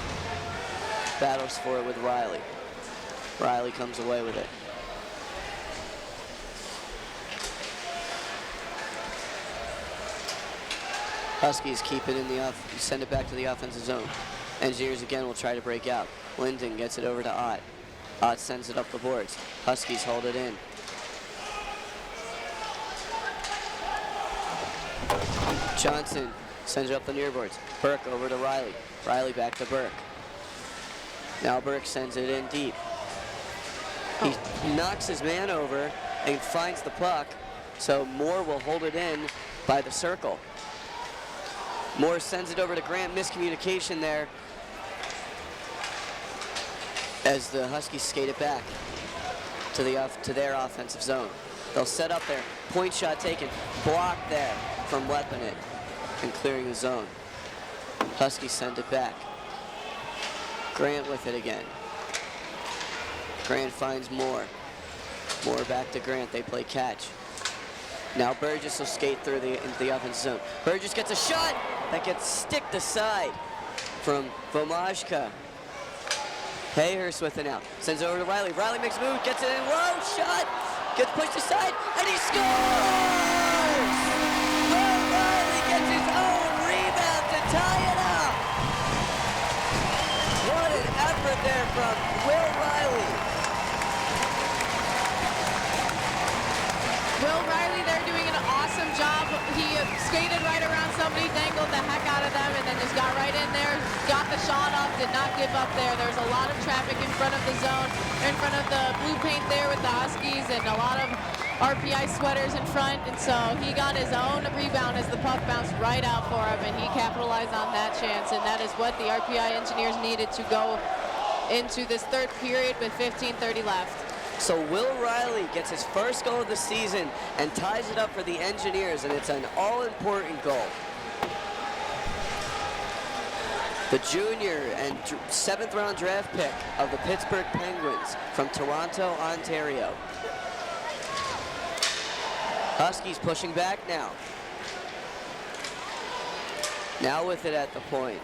Battles for it with Riley. Riley comes away with it. Huskies keep it in send it back to the offensive zone. Engineers again will try to break out. Linden gets it over to Ott. Ott sends it up the boards. Huskies hold it in. Johnson sends it up the near boards. Burke over to Riley. Riley back to Burke. Now Burke sends it in deep. He knocks his man over and finds the puck, so Moore will hold it in by the circle. Moore sends it over to Grant. Miscommunication there as the Huskies skate it back to their offensive zone. They'll set up there. Point shot taken. Blocked there from Leppinen and clearing the zone. Huskies send it back. Grant with it again. Grant finds Moore. Moore back to Grant. They play catch. Now Burgess will skate through into the offensive zone. Burgess gets a shot that gets sticked aside from Vomashka. Hayhurst with it now. Sends it over to Riley. Riley makes a move, gets it in. Whoa, shot! Gets pushed aside, and he scores! Will Riley gets his own rebound to tie it up! What an effort there from Will Riley. Will Riley there doing an awesome skated right around somebody, dangled the heck out of them, and then just got right in there, got the shot up, did not give up there. There's a lot of traffic in front of the zone, in front of the blue paint there with the Huskies, and a lot of RPI sweaters in front, and so he got his own rebound as the puck bounced right out for him, and he capitalized on that chance, and that is what the RPI Engineers needed to go into this third period with 15:30 left. So Will Riley gets his first goal of the season and ties it up for the Engineers, and it's an all-important goal. The junior and 7th-round draft pick of the Pittsburgh Penguins from Toronto, Ontario. Huskies pushing back now. Now with it at the point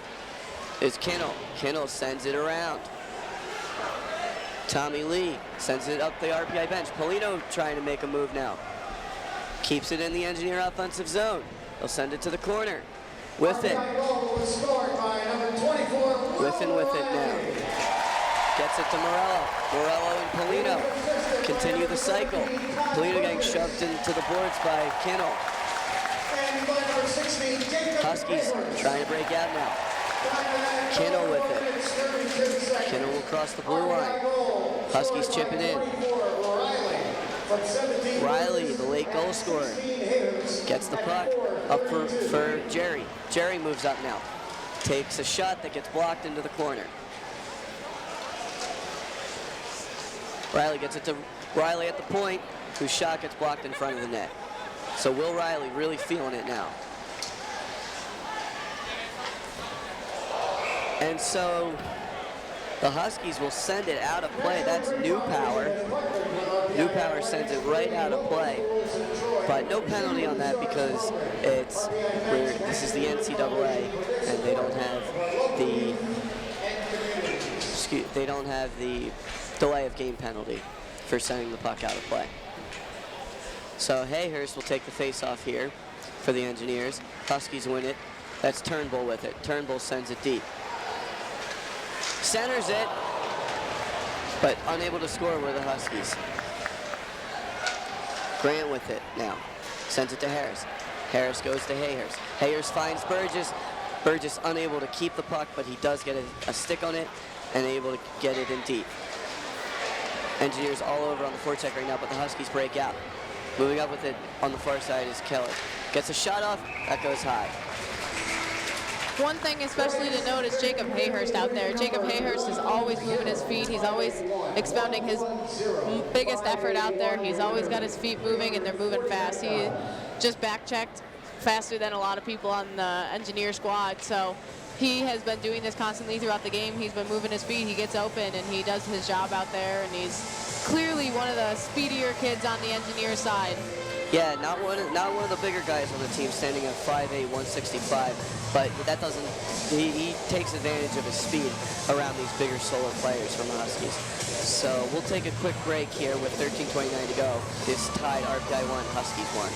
is Kinnell. Kinnell sends it around. Tommy Lee sends it up the RPI bench. Polino trying to make a move now. Keeps it in the Engineer offensive zone. They'll send it to the corner. With it. With it now. Gets it to Morello. Morello and Polino continue the cycle. Polino getting shoved into the boards by Kinnell. Huskies trying to break out now. Kinnell with it. Kinnell will cross the blue line. Huskies chipping in. Riley, the late goal scorer, gets the puck up for Jerry. Jerry moves up now. Takes a shot that gets blocked into the corner. Riley gets it to Riley at the point, whose shot gets blocked in front of the net. So Will Riley really feeling it now. And so the Huskies will send it out of play. That's New Power. New Power sends it right out of play. But no penalty on that because this is the NCAA and they don't have the delay of game penalty for sending the puck out of play. So Hayhurst will take the face-off here for the Engineers. Huskies win it. That's Turnbull with it. Turnbull sends it deep. Centers it, but unable to score were the Huskies. Grant with it now. Sends it to Harris. Harris goes to Hayhurst. Hayhurst finds Burgess. Burgess unable to keep the puck, but he does get a stick on it and able to get it in deep. Engineers all over on the forecheck right now, but the Huskies break out. Moving up with it on the far side is Keller. Gets a shot off, that goes high. One thing especially to note is Jacob Hayhurst out there. Jacob Hayhurst is always moving his feet. He's always expounding his biggest effort out there. He's always got his feet moving and they're moving fast. He just back-checked faster than a lot of people on the Engineer squad. So he has been doing this constantly throughout the game. He's been moving his feet. He gets open and he does his job out there. And he's clearly one of the speedier kids on the Engineer side. Yeah, not one of the bigger guys on the team, standing at 5'8", 165, but that doesn't. He takes advantage of his speed around these bigger solo players from the Huskies. So we'll take a quick break here with 13:29 to go. It's tied RPI 1, Huskies 1.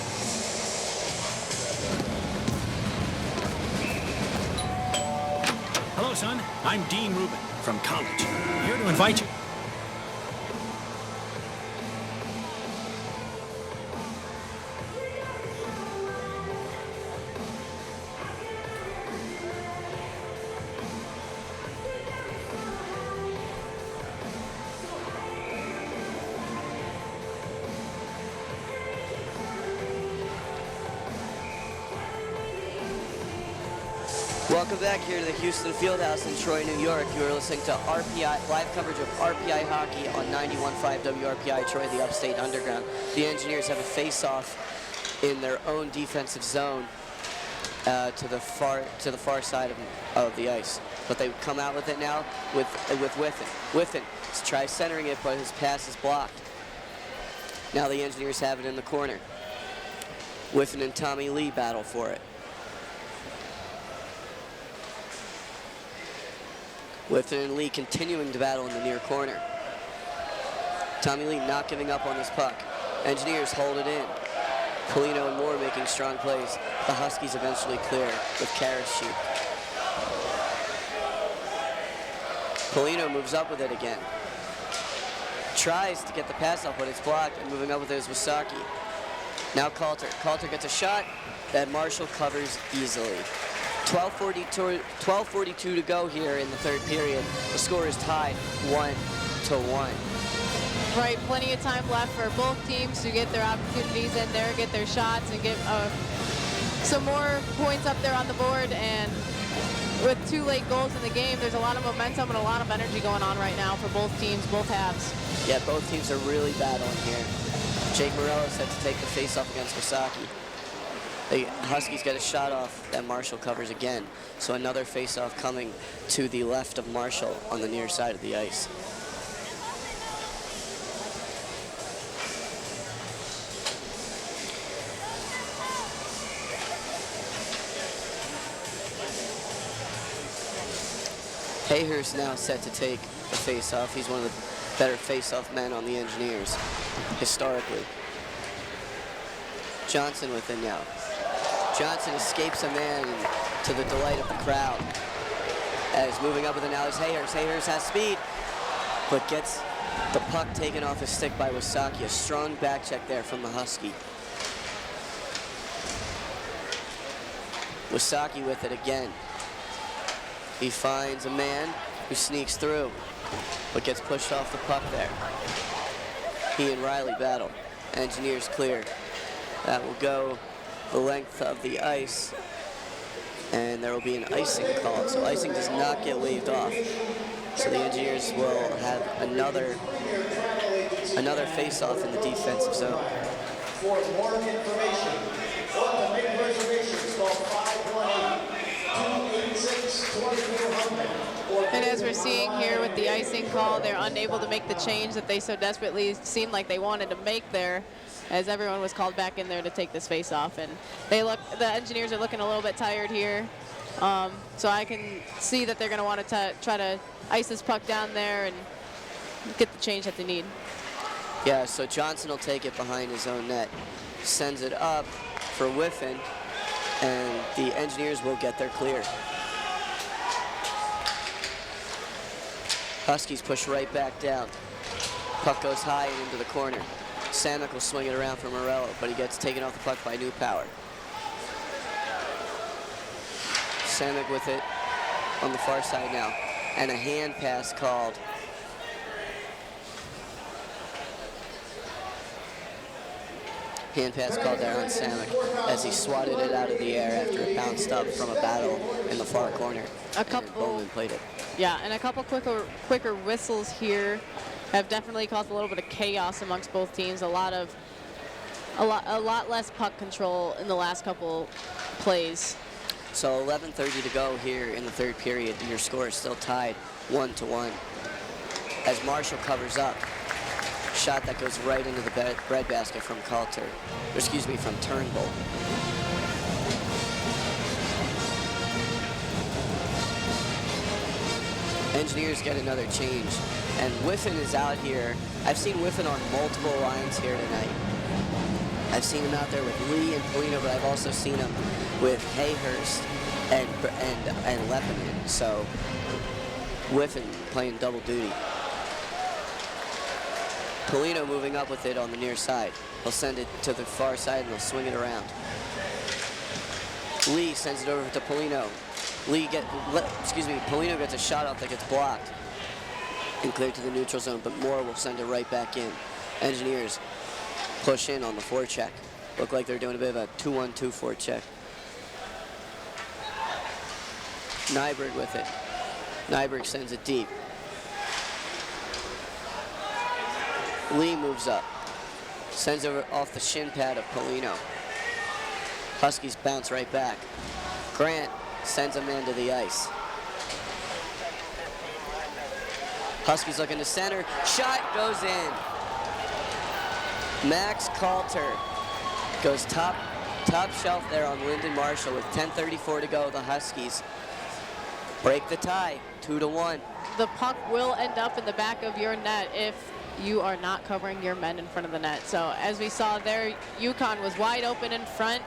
Hello, son. I'm Dean Rubin from college. I'm here to invite you. Welcome back here to the Houston Fieldhouse in Troy, New York. You are listening to RPI, live coverage of RPI hockey on 91.5 WRPI Troy, the Upstate Underground. The Engineers have a face-off in their own defensive zone to the far side of the ice. But they come out with it now with Whiffen. Whiffen tries centering it, but his pass is blocked. Now the Engineers have it in the corner. Whiffen and Tommy Lee battle for it. Whiffen and Lee continuing to battle in the near corner. Tommy Lee not giving up on this puck. Engineers hold it in. Polino and Moore making strong plays. The Huskies eventually clear with Karaszuk. Polino moves up with it again. Tries to get the pass up, but it's blocked, and moving up with it is Wasaki. Now Coulter. Coulter gets a shot. that Marshall covers easily. 12:42 to go here in the third period. The score is tied 1-1. Right, plenty of time left for both teams to get their opportunities in there, get their shots, and get some more points up there on the board. And with 2 late goals in the game, there's a lot of momentum and a lot of energy going on right now for both teams, both halves. Yeah, both teams are really battling here. Jake Morello set to take the face-off against Wasaki. The Huskies get a shot off that Marshall covers again. So another face-off coming to the left of Marshall on the near side of the ice. Hayhurst now set to take the face-off. He's one of the better face-off men on the Engineers, historically. Johnson with it now. Johnson escapes a man to the delight of the crowd. As moving up with it now is Hayhurst. Hayhurst has speed, but gets the puck taken off his stick by Wasaki. A strong back check there from the Husky. Wasaki with it again. He finds a man who sneaks through, but gets pushed off the puck there. He and Riley battle. Engineers clear. That will go the length of the ice, and there will be an icing call. So icing does not get waved off. So the Engineers will have another face-off in the defensive zone. For more information, or to make reservations, call 518-286-2400. And as we're seeing here with the icing call, they're unable to make the change that they so desperately seemed like they wanted to make there, as everyone was called back in there to take this face-off. And the Engineers are looking a little bit tired here. So I can see that they're going to want to try to ice this puck down there and get the change that they need. Yeah, so Johnson will take it behind his own net, sends it up for Whiffen, and the Engineers will get their clear. Huskies push right back down. Puck goes high and into the corner. Samick will swing it around for Morello, but he gets taken off the puck by New Power. Samick with it on the far side now, and a hand pass called. Hand pass called there on Samick as he swatted it out of the air after it bounced up from a battle in the far corner. Bowman played it. Yeah, and a couple quicker whistles here have definitely caused a little bit of chaos amongst both teams. A lot less puck control in the last couple plays. So 11:30 to go here in the third period. Your score is still tied 1-1. As Marshall covers up, shot that goes right into the breadbasket from from Turnbull. Engineers get another change, and Whiffen is out here. I've seen Whiffen on multiple lines here tonight. I've seen him out there with Lee and Polino, but I've also seen him with Hayhurst and Leppanen. So Whiffen playing double duty. Polino moving up with it on the near side. He'll send it to the far side and they'll swing it around. Lee sends it over to Polino. Polino gets a shot off that gets blocked and cleared to the neutral zone, but Moore will send it right back in. Engineers push in on the forecheck. Look like they're doing a bit of a 2-1-2 forecheck. Nyberg with it. Nyberg sends it deep. Lee moves up. Sends it off the shin pad of Polino. Huskies bounce right back. Grant sends a man to the ice. Huskies looking to center. Shot goes in. Max Calter goes top shelf there on Lyndon Marshall with 10:34 to go. The Huskies break the tie, 2-1. The puck will end up in the back of your net if you are not covering your men in front of the net. So as we saw there, UConn was wide open in front.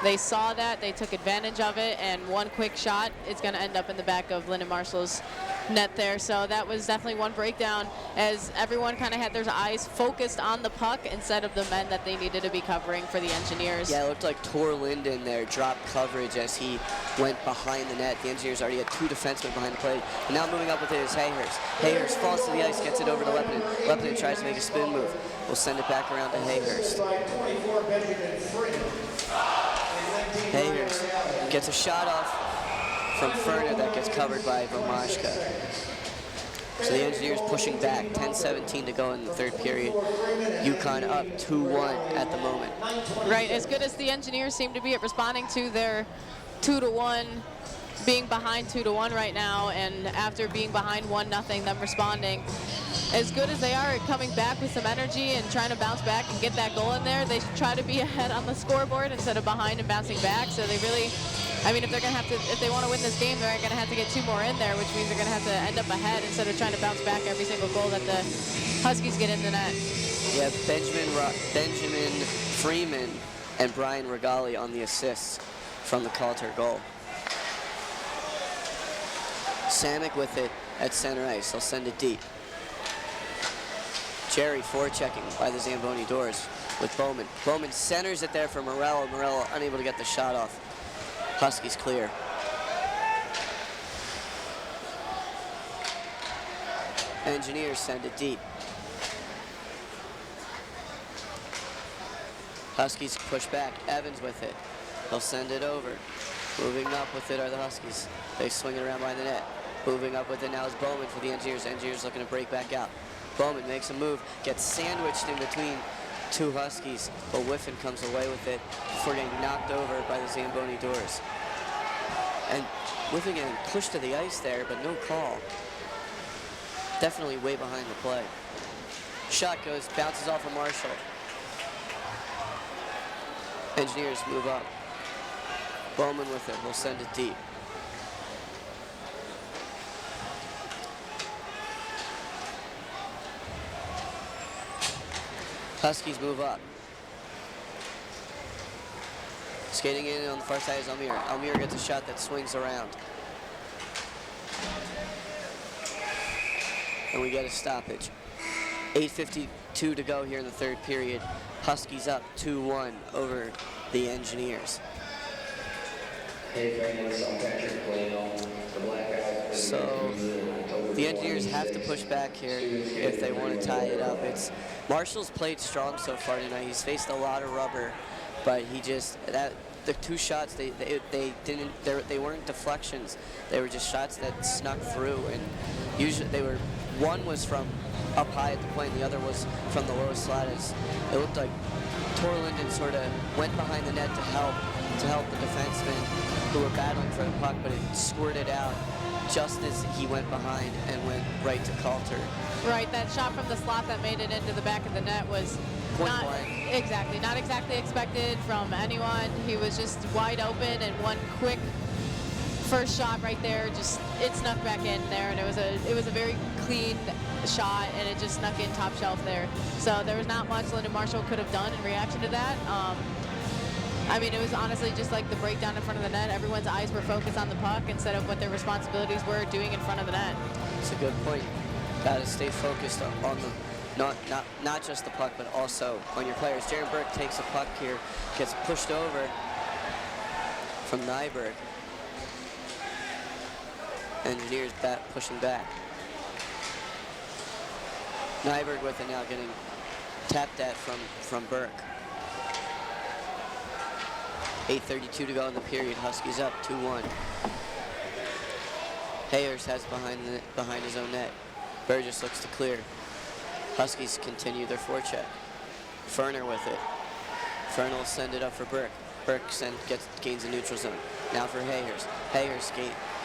They saw that, they took advantage of it, and one quick shot is going to end up in the back of Lyndon Marshall's net there. So that was definitely one breakdown, as everyone kind of had their eyes focused on the puck instead of the men that they needed to be covering for the Engineers. Yeah, it looked like Tor Linden there dropped coverage as he went behind the net. The Engineers already had 2 defensemen behind the plate. And now moving up with it is Hayhurst. Hayhurst falls to the ice, gets it over to Lepinen. Lepinen tries to make a spin move. We'll send it back around to Hayhurst. Hayhurst gets a shot off from Ferner that gets covered by Vomashka. So the Engineers pushing back, 10-17 to go in the third period. UConn up 2-1 at the moment. Right, as good as the Engineers seem to be at responding to their 2-1, being behind 2-1 right now, and after being behind 1-0, them responding. As good as they are at coming back with some energy and trying to bounce back and get that goal in there, they try to be ahead on the scoreboard instead of behind and bouncing back. So they really, I mean, if they're gonna have to, if they want to win this game, they're gonna have to get 2 more in there, which means they're gonna have to end up ahead instead of trying to bounce back every single goal that the Huskies get in the net. Yeah, Benjamin Freeman and Brian Regali on the assists from the Calter goal. Samick with it at center ice. He'll send it deep. Jerry forechecking by the Zamboni doors with Bowman. Bowman centers it there for Morello. Morello unable to get the shot off. Huskies clear. Engineers send it deep. Huskies push back. Evans with it. He'll send it over. Moving up with it are the Huskies. They swing it around by the net. Moving up with it now is Bowman for the Engineers. Engineers looking to break back out. Bowman makes a move, gets sandwiched in between 2 Huskies, but Whiffen comes away with it before getting knocked over by the Zamboni doors. And Whiffen getting pushed to the ice there, but no call. Definitely way behind the play. Shot goes, bounces off of Marshall. Engineers move up. Bowman with it, will send it deep. Huskies move up. Skating in on the far side is Almir. Almir gets a shot that swings around. And we get a stoppage. 8:52 to go here in the third period. Huskies up 2-1 over the Engineers. So the Engineers have to push back here if they want to tie it up. Marshall's played strong so far tonight. He's faced a lot of rubber, but he just the 2 shots they weren't deflections. They were just shots that snuck through, and usually one was from up high at the point, and the other was from the lowest slot. It looked like Tor Linden sort of went behind the net to help the defensemen who were battling for the puck, but it squirted out just as he went behind and went right to Calter. Right, that shot from the slot that made it into the back of the net was not exactly expected from anyone. He was just wide open, and one quick first shot right there, it snuck back in there, and it was a very clean shot, and it just snuck in top shelf there. So there was not much Lyndon Marshall could have done in reaction to that. I mean, it was honestly just like the breakdown in front of the net. Everyone's eyes were focused on the puck instead of what their responsibilities were doing in front of the net. It's a good point. Got to stay focused on the not just the puck, but also on your players. Jaron Burke takes a puck here, gets pushed over from Nyberg. Engineers pushing back. Nyberg with it now, getting tapped at from Burke. 8:32 to go in the period. Huskies up 2-1. Hayers has behind his own net. Burgess looks to clear. Huskies continue their forecheck. Ferner with it. Ferner will send it up for Burke. Burke gains a neutral zone. Now for Hayers. Hayers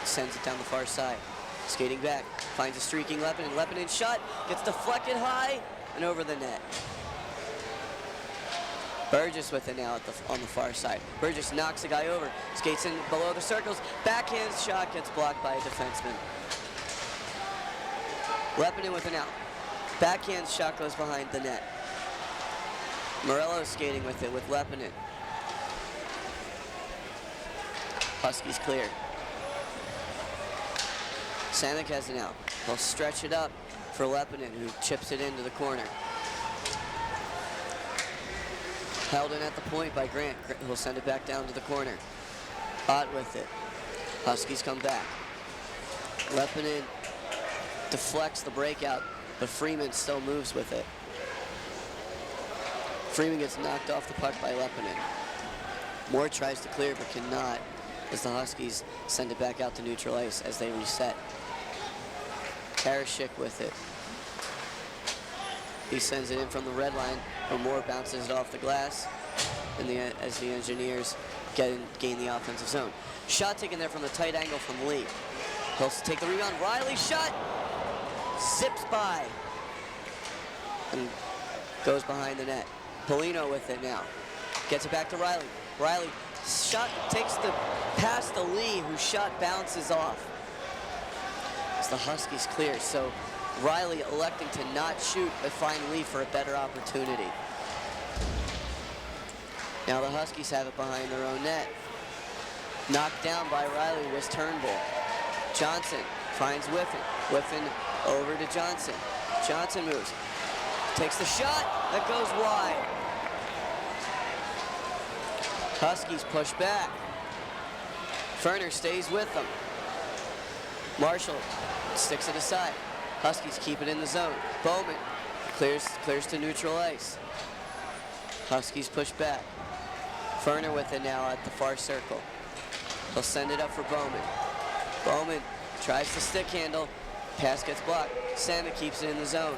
sends it down the far side. Skating back, finds a streaking Lepinen. Lepinen shot, gets deflected high and over the net. Burgess with it now on the far side. Burgess knocks the guy over, skates in below the circles, backhand shot gets blocked by a defenseman. Lepinen with it now. Backhand shot goes behind the net. Morello skating with it with Lepinen. Huskies clear. Samick has it now. He'll stretch it up for Lepinen, who chips it into the corner. Held in at the point by Grant. He'll send it back down to the corner. Ott with it. Huskies come back. Lepinen deflects the breakout, but Freeman still moves with it. Freeman gets knocked off the puck by Lepinen. Moore tries to clear but cannot, as the Huskies send it back out to neutral ice as they reset. Karashik with it. He sends it in from the red line, but Moore bounces it off the glass, and as the Engineers gain the offensive zone. Shot taken there from the tight angle from Lee. He'll take the rebound. Riley shot, zips by, and goes behind the net. Polino with it now. Gets it back to Riley. Riley shot, takes the pass to Lee, whose shot bounces off. As the Huskies clear, so Riley electing to not shoot, but find Lee for a better opportunity. Now the Huskies have it behind their own net. Knocked down by Riley was Turnbull. Johnson finds Whiffen. Whiffen over to Johnson. Johnson moves. Takes the shot. That goes wide. Huskies push back. Ferner stays with them. Marshall sticks it aside. Huskies keep it in the zone. Bowman clears to neutral ice. Huskies push back. Ferner with it now at the far circle. He'll send it up for Bowman. Bowman tries to stick handle. Pass gets blocked. Samick keeps it in the zone.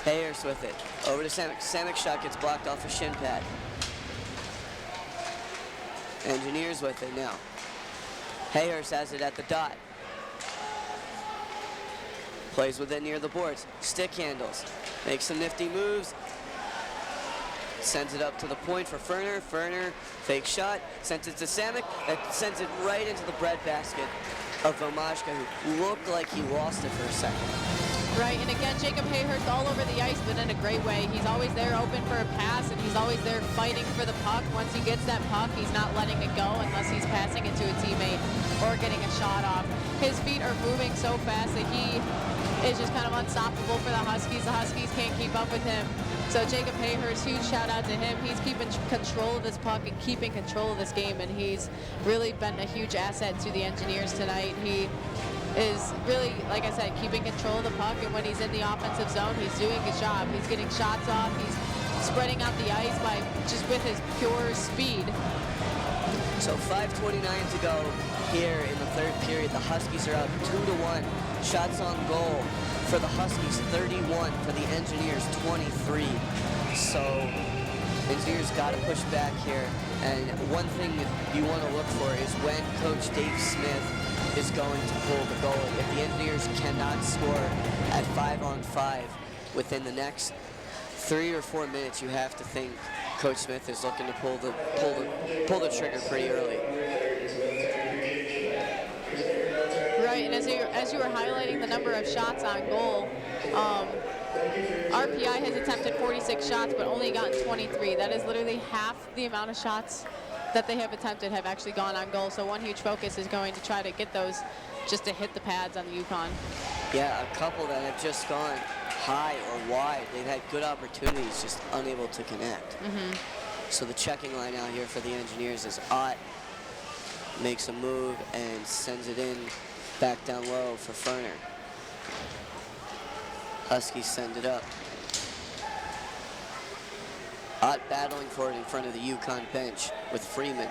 Hayers with it. Over to Samick. Samick's shot gets blocked off a shin pad. Engineers with it now. Hayers has it at the dot. Plays with it near the boards. Stick handles. Makes some nifty moves. Sends it up to the point for Ferner. Ferner, fake shot. Sends it to Samick. That sends it right into the breadbasket of Vomashka, who looked like he lost it for a second. Right, and again, Jacob Hayhurst all over the ice, but in a great way. He's always there open for a pass, and he's always there fighting for the puck. Once he gets that puck, he's not letting it go unless he's passing it to a teammate or getting a shot off. His feet are moving so fast that he is just kind of unstoppable for the Huskies. The Huskies can't keep up with him. So Jacob Hayhurst, huge shout out to him. He's keeping control of this puck and keeping control of this game, and he's really been a huge asset to the Engineers tonight. He is really, like I said, keeping control of the puck, and when he's in the offensive zone, he's doing his job. He's getting shots off. He's spreading out the ice by just with his pure speed. So 5:29 to go here in the third period. The Huskies are up 2-1. Shots on goal for the Huskies, 31. For the Engineers, 23. So Engineers got to push back here. And one thing you want to look for is when Coach Dave Smith is going to pull the goalie. If the Engineers cannot score at 5-on-5 within the next 3 or 4 minutes, you have to think Coach Smith is looking to pull the trigger pretty early. Right, and as you were highlighting the number of shots on goal, RPI has attempted 46 shots but only gotten 23. That is literally half the amount of shots that they have attempted have actually gone on goal. So one huge focus is going to try to get those just to hit the pads on the Yukon. Yeah, a couple that have just gone high or wide. They've had good opportunities, just unable to connect. So the checking line out here for the Engineers is Ott makes a move and sends it in back down low for Ferner. Huskies send it up. Ott battling for it in front of the Yukon bench with Freeman.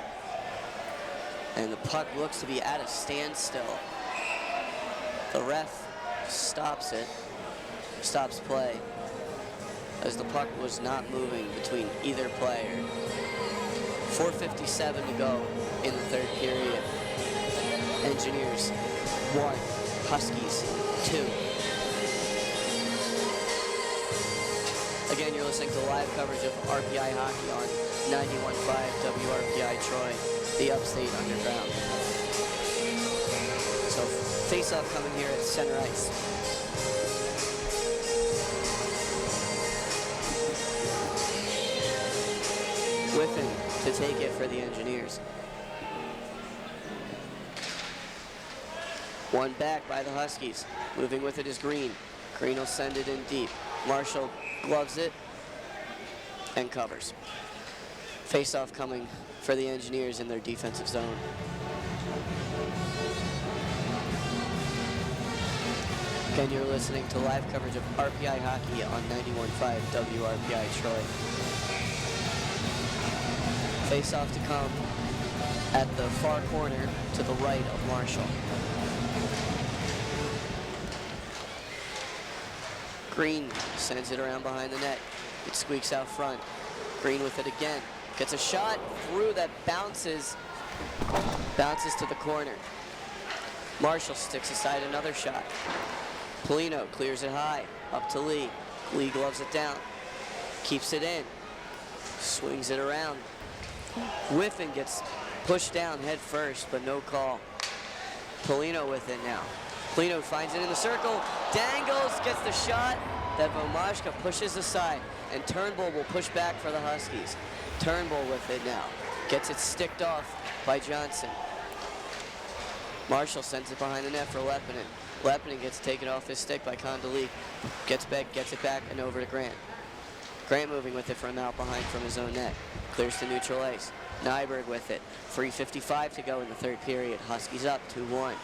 And the puck looks to be at a standstill. The ref stops it, stops play, as the puck was not moving between either player. 4:57 to go in the third period. Engineers 1, Huskies 2. Again, you're listening to live coverage of RPI hockey on 91.5 WRPI Troy, the Upstate Underground. So face-off coming here at center ice. Whiffen to take it for the Engineers. One back by the Huskies. Moving with it is Green. Green will send it in deep. Marshall gloves it and covers. Face-off coming for the Engineers in their defensive zone. Again, you're listening to live coverage of RPI hockey on 91.5 WRPI Troy. Face-off to come at the far corner to the right of Marshall. Green sends it around behind the net. It squeaks out front. Green with it again. Gets a shot through that bounces to the corner. Marshall sticks aside another shot. Polino clears it high, up to Lee. Lee gloves it down, keeps it in, swings it around. Whiffen gets pushed down head first, but no call. Polino with it now. Polino finds it in the circle, dangles, gets the shot that Vomashka pushes aside, and Turnbull will push back for the Huskies. Turnbull with it now, gets it sticked off by Johnson. Marshall sends it behind the net for Lepinen. Lepinen gets taken off his stick by Condoli. Gets it back, and over to Grant. Grant moving with it from out behind from his own net. Clears to neutral ice. Nyberg with it. 3:55 to go in the third period. Huskies up 2-1.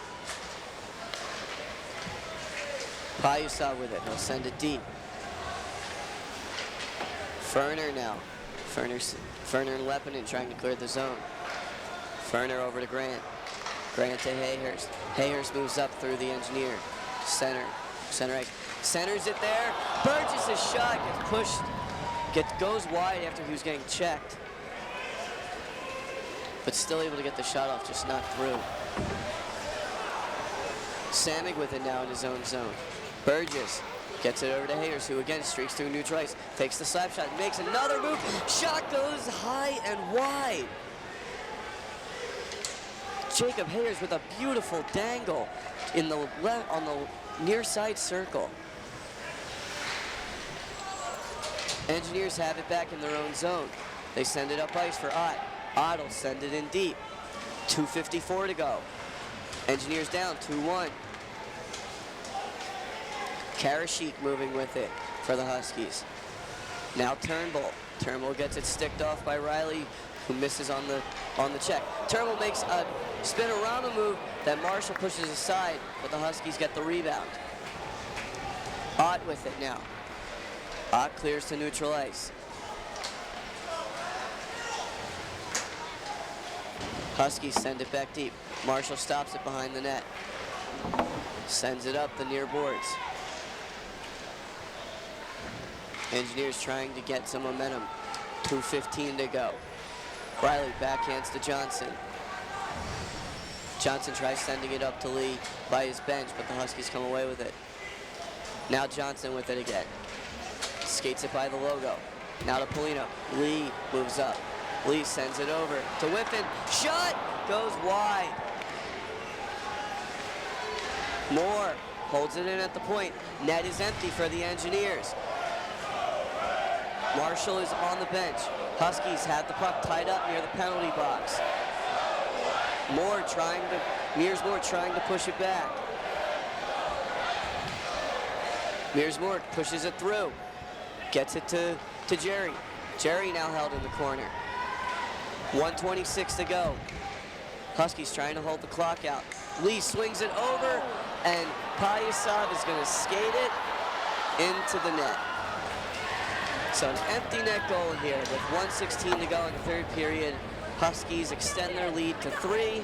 Payusov with it. He'll send it deep. Ferner now. Ferner and Lepinen trying to clear the zone. Ferner over to Grant. Grant to Hayhurst. Hayhurst moves up through the Engineer. Center ice. Centers it there. Burgess' shot gets pushed. Goes wide after he was getting checked. But still able to get the shot off, just not through. Samig with it now in his own zone. Burgess gets it over to Hayhurst, who again streaks through neutral ice. Takes the slap shot, makes another move. Shot goes high and wide. Jacob Hayers with a beautiful dangle on the near side circle. Engineers have it back in their own zone. They send it up ice for Ott. Ott will send it in deep. 2:54 to go. Engineers down 2-1. Karashik moving with it for the Huskies. Now Turnbull. Turnbull gets it sticked off by Riley, who misses on the check. Turnbull makes a spinorama move that Marshall pushes aside, but the Huskies get the rebound. Ott with it now. Ott clears to neutral ice. Huskies send it back deep. Marshall stops it behind the net. Sends it up the near boards. Engineers trying to get some momentum. 2:15 to go. Riley backhands to Johnson. Johnson tries sending it up to Lee by his bench, but the Huskies come away with it. Now Johnson with it again. Skates it by the logo. Now to Polino. Lee moves up. Lee sends it over to Whiffen. Shot goes wide. Moore holds it in at the point. Net is empty for the Engineers. Marshall is on the bench. Huskies have the puck tied up near the penalty box. Mears Moore trying to push it back. Mears Moore pushes it through. Gets it to Jerry. Jerry now held in the corner. 1:26 to go. Huskies trying to hold the clock out. Lee swings it over, and Payasov is going to skate it into the net. So an empty net goal here with 1:16 to go in the third period. Huskies extend their lead to 3.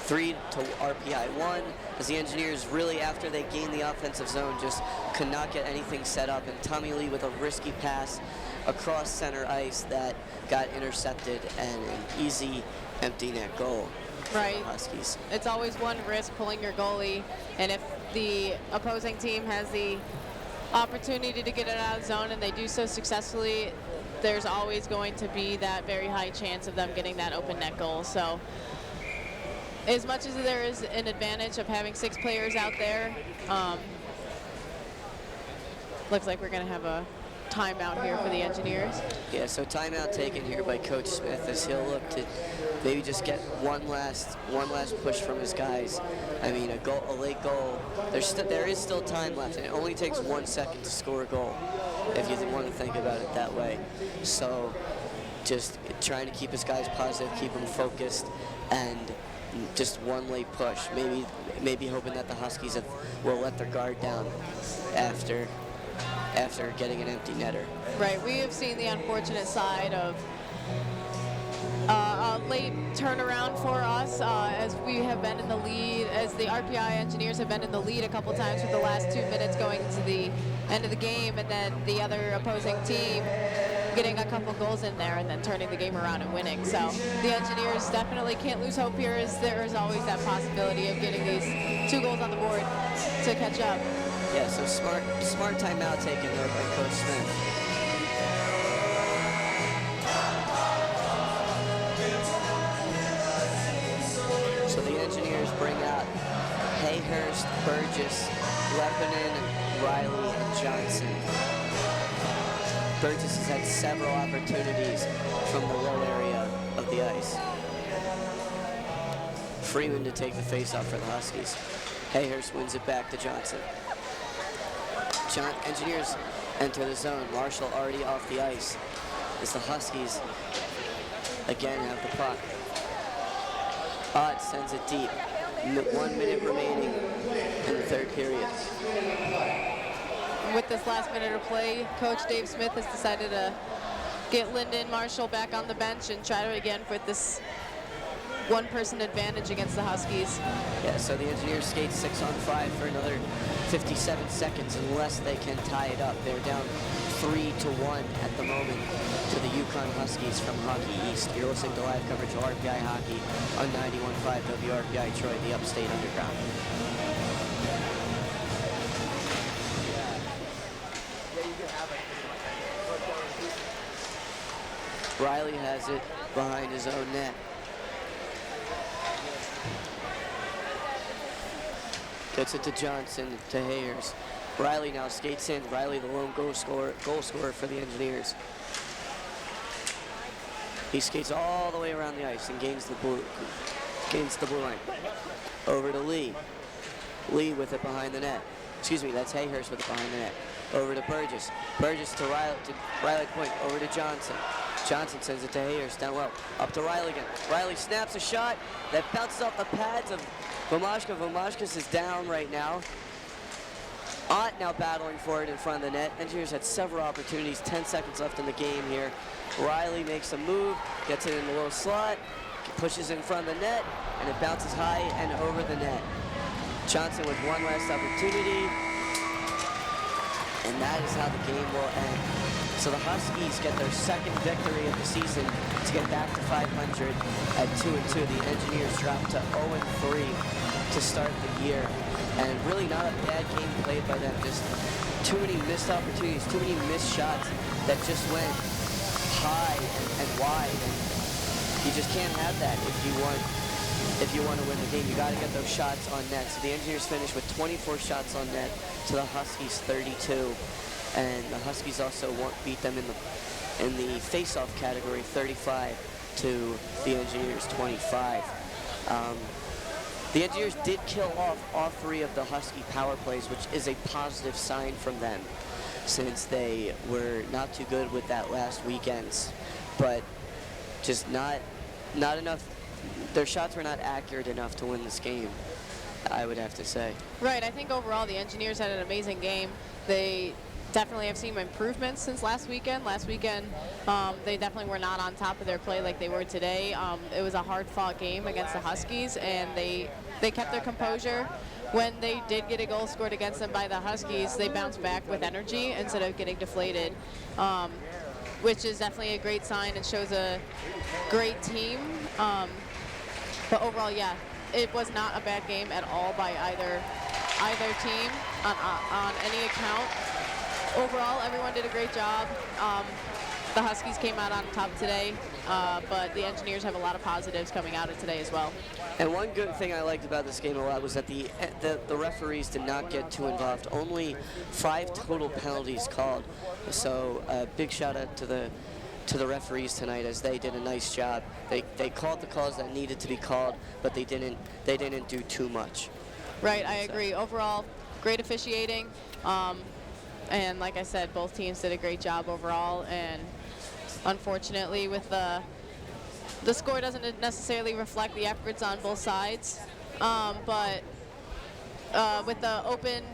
3 to RPI 1, as the Engineers really, after they gained the offensive zone, just could not get anything set up, and Tommy Lee with a risky pass across center ice that got intercepted, and an easy empty net goal. Right. Huskies. It's always one risk pulling your goalie, and if the opposing team has the opportunity to get it out of zone and they do so successfully, there's always going to be that very high chance of them getting that open net goal. So as much as there is an advantage of having 6 players out there, looks like we're going to have a timeout here for the Engineers. Yeah, so timeout taken here by Coach Smith as he'll look to maybe just get one last push from his guys. I mean, a late goal. There is still time left, and it only takes 1 second to score a goal, if you want to think about it that way. So, just trying to keep his guys positive, keep them focused, and just one late push. Maybe hoping that the Huskies will let their guard down after getting an empty netter. Right, we have seen the unfortunate side of a late turnaround for us as we have been in the lead, as the RPI engineers have been in the lead a couple times for the last 2 minutes going into the end of the game, and then the other opposing team getting a couple goals in there and then turning the game around and winning. So the engineers definitely can't lose hope here, as there is always that possibility of getting these 2 goals on the board to catch up. Yeah, so smart timeout taken there by Coach Smith. So the engineers bring out Hayhurst, Burgess, Leppanen, Riley, and Johnson. Burgess has had several opportunities from the low area of the ice. Freeman to take the face-off for the Huskies. Hayhurst wins it back to Johnson. Engineers enter the zone. Marshall already off the ice as the Huskies again have the puck. Ott sends it deep. 1 minute remaining in the third period. With this last minute of play, Coach Dave Smith has decided to get Lyndon Marshall back on the bench and try to again with this one-person advantage against the Huskies. Yeah, so the Engineers skate 6-on-5 for another 57 seconds unless they can tie it up. They're down 3-1 at the moment to the Yukon Huskies from Hockey East. You're listening to live coverage of RPI Hockey on 91.5 WRPI Troy, the Upstate Underground. Riley has it behind his own net. Gets it to Johnson, to Hayers. Riley now skates in. Riley, the lone goal scorer for the Engineers. He skates all the way around the ice and gains the blue line. Over to Lee. Lee with it behind the net. Excuse me, that's Hayhurst with it behind the net. Over to Burgess. Burgess to Riley point. Over to Johnson. Johnson sends it to Hayhurst down low. Up to Riley again. Riley snaps a shot that bounces off the pads of Vomashka. Vomashkas is down right now. Ott now battling for it in front of the net. Engineers had several opportunities. 10 seconds left in the game here. Riley makes a move, gets it in the little slot, pushes it in front of the net, and it bounces high and over the net. Johnson with one last opportunity, and that is how the game will end. So the Huskies get their second victory of the season to get back to 500 at 2-2. The Engineers drop to 0-3 to start the year. And really not a bad game played by them. Just too many missed opportunities, too many missed shots that just went high and wide. And you just can't have that if you want to win the game. You got to get those shots on net. So the Engineers finished with 24 shots on net to the Huskies 32. And the Huskies also beat them in the face-off category 35 to the Engineers 25. The Engineers did kill off all 3 of the Husky power plays, which is a positive sign from them, since they were not too good with that last weekend. But just not enough. Their shots were not accurate enough to win this game, I would have to say. Right. I think overall the Engineers had an amazing game. They definitely have seen improvements since last weekend. Last weekend, they definitely were not on top of their play like they were today. It was a hard-fought game against the Huskies, and they kept their composure. When they did get a goal scored against them by the Huskies, they bounced back with energy instead of getting deflated, which is definitely a great sign and shows a great team. But overall, yeah, it was not a bad game at all by either team on any account. Overall, everyone did a great job. The Huskies came out on top today, but the Engineers have a lot of positives coming out of today as well. And one good thing I liked about this game a lot was that the referees did not get too involved. Only 5 total penalties called. So a big shout out to the to the referees tonight, as they did a nice job. They called the calls that needed to be called, but they didn't do too much. Right, I agree. Overall, great officiating. And like I said, both teams did a great job overall. And unfortunately, with the score doesn't necessarily reflect the efforts on both sides. But with the open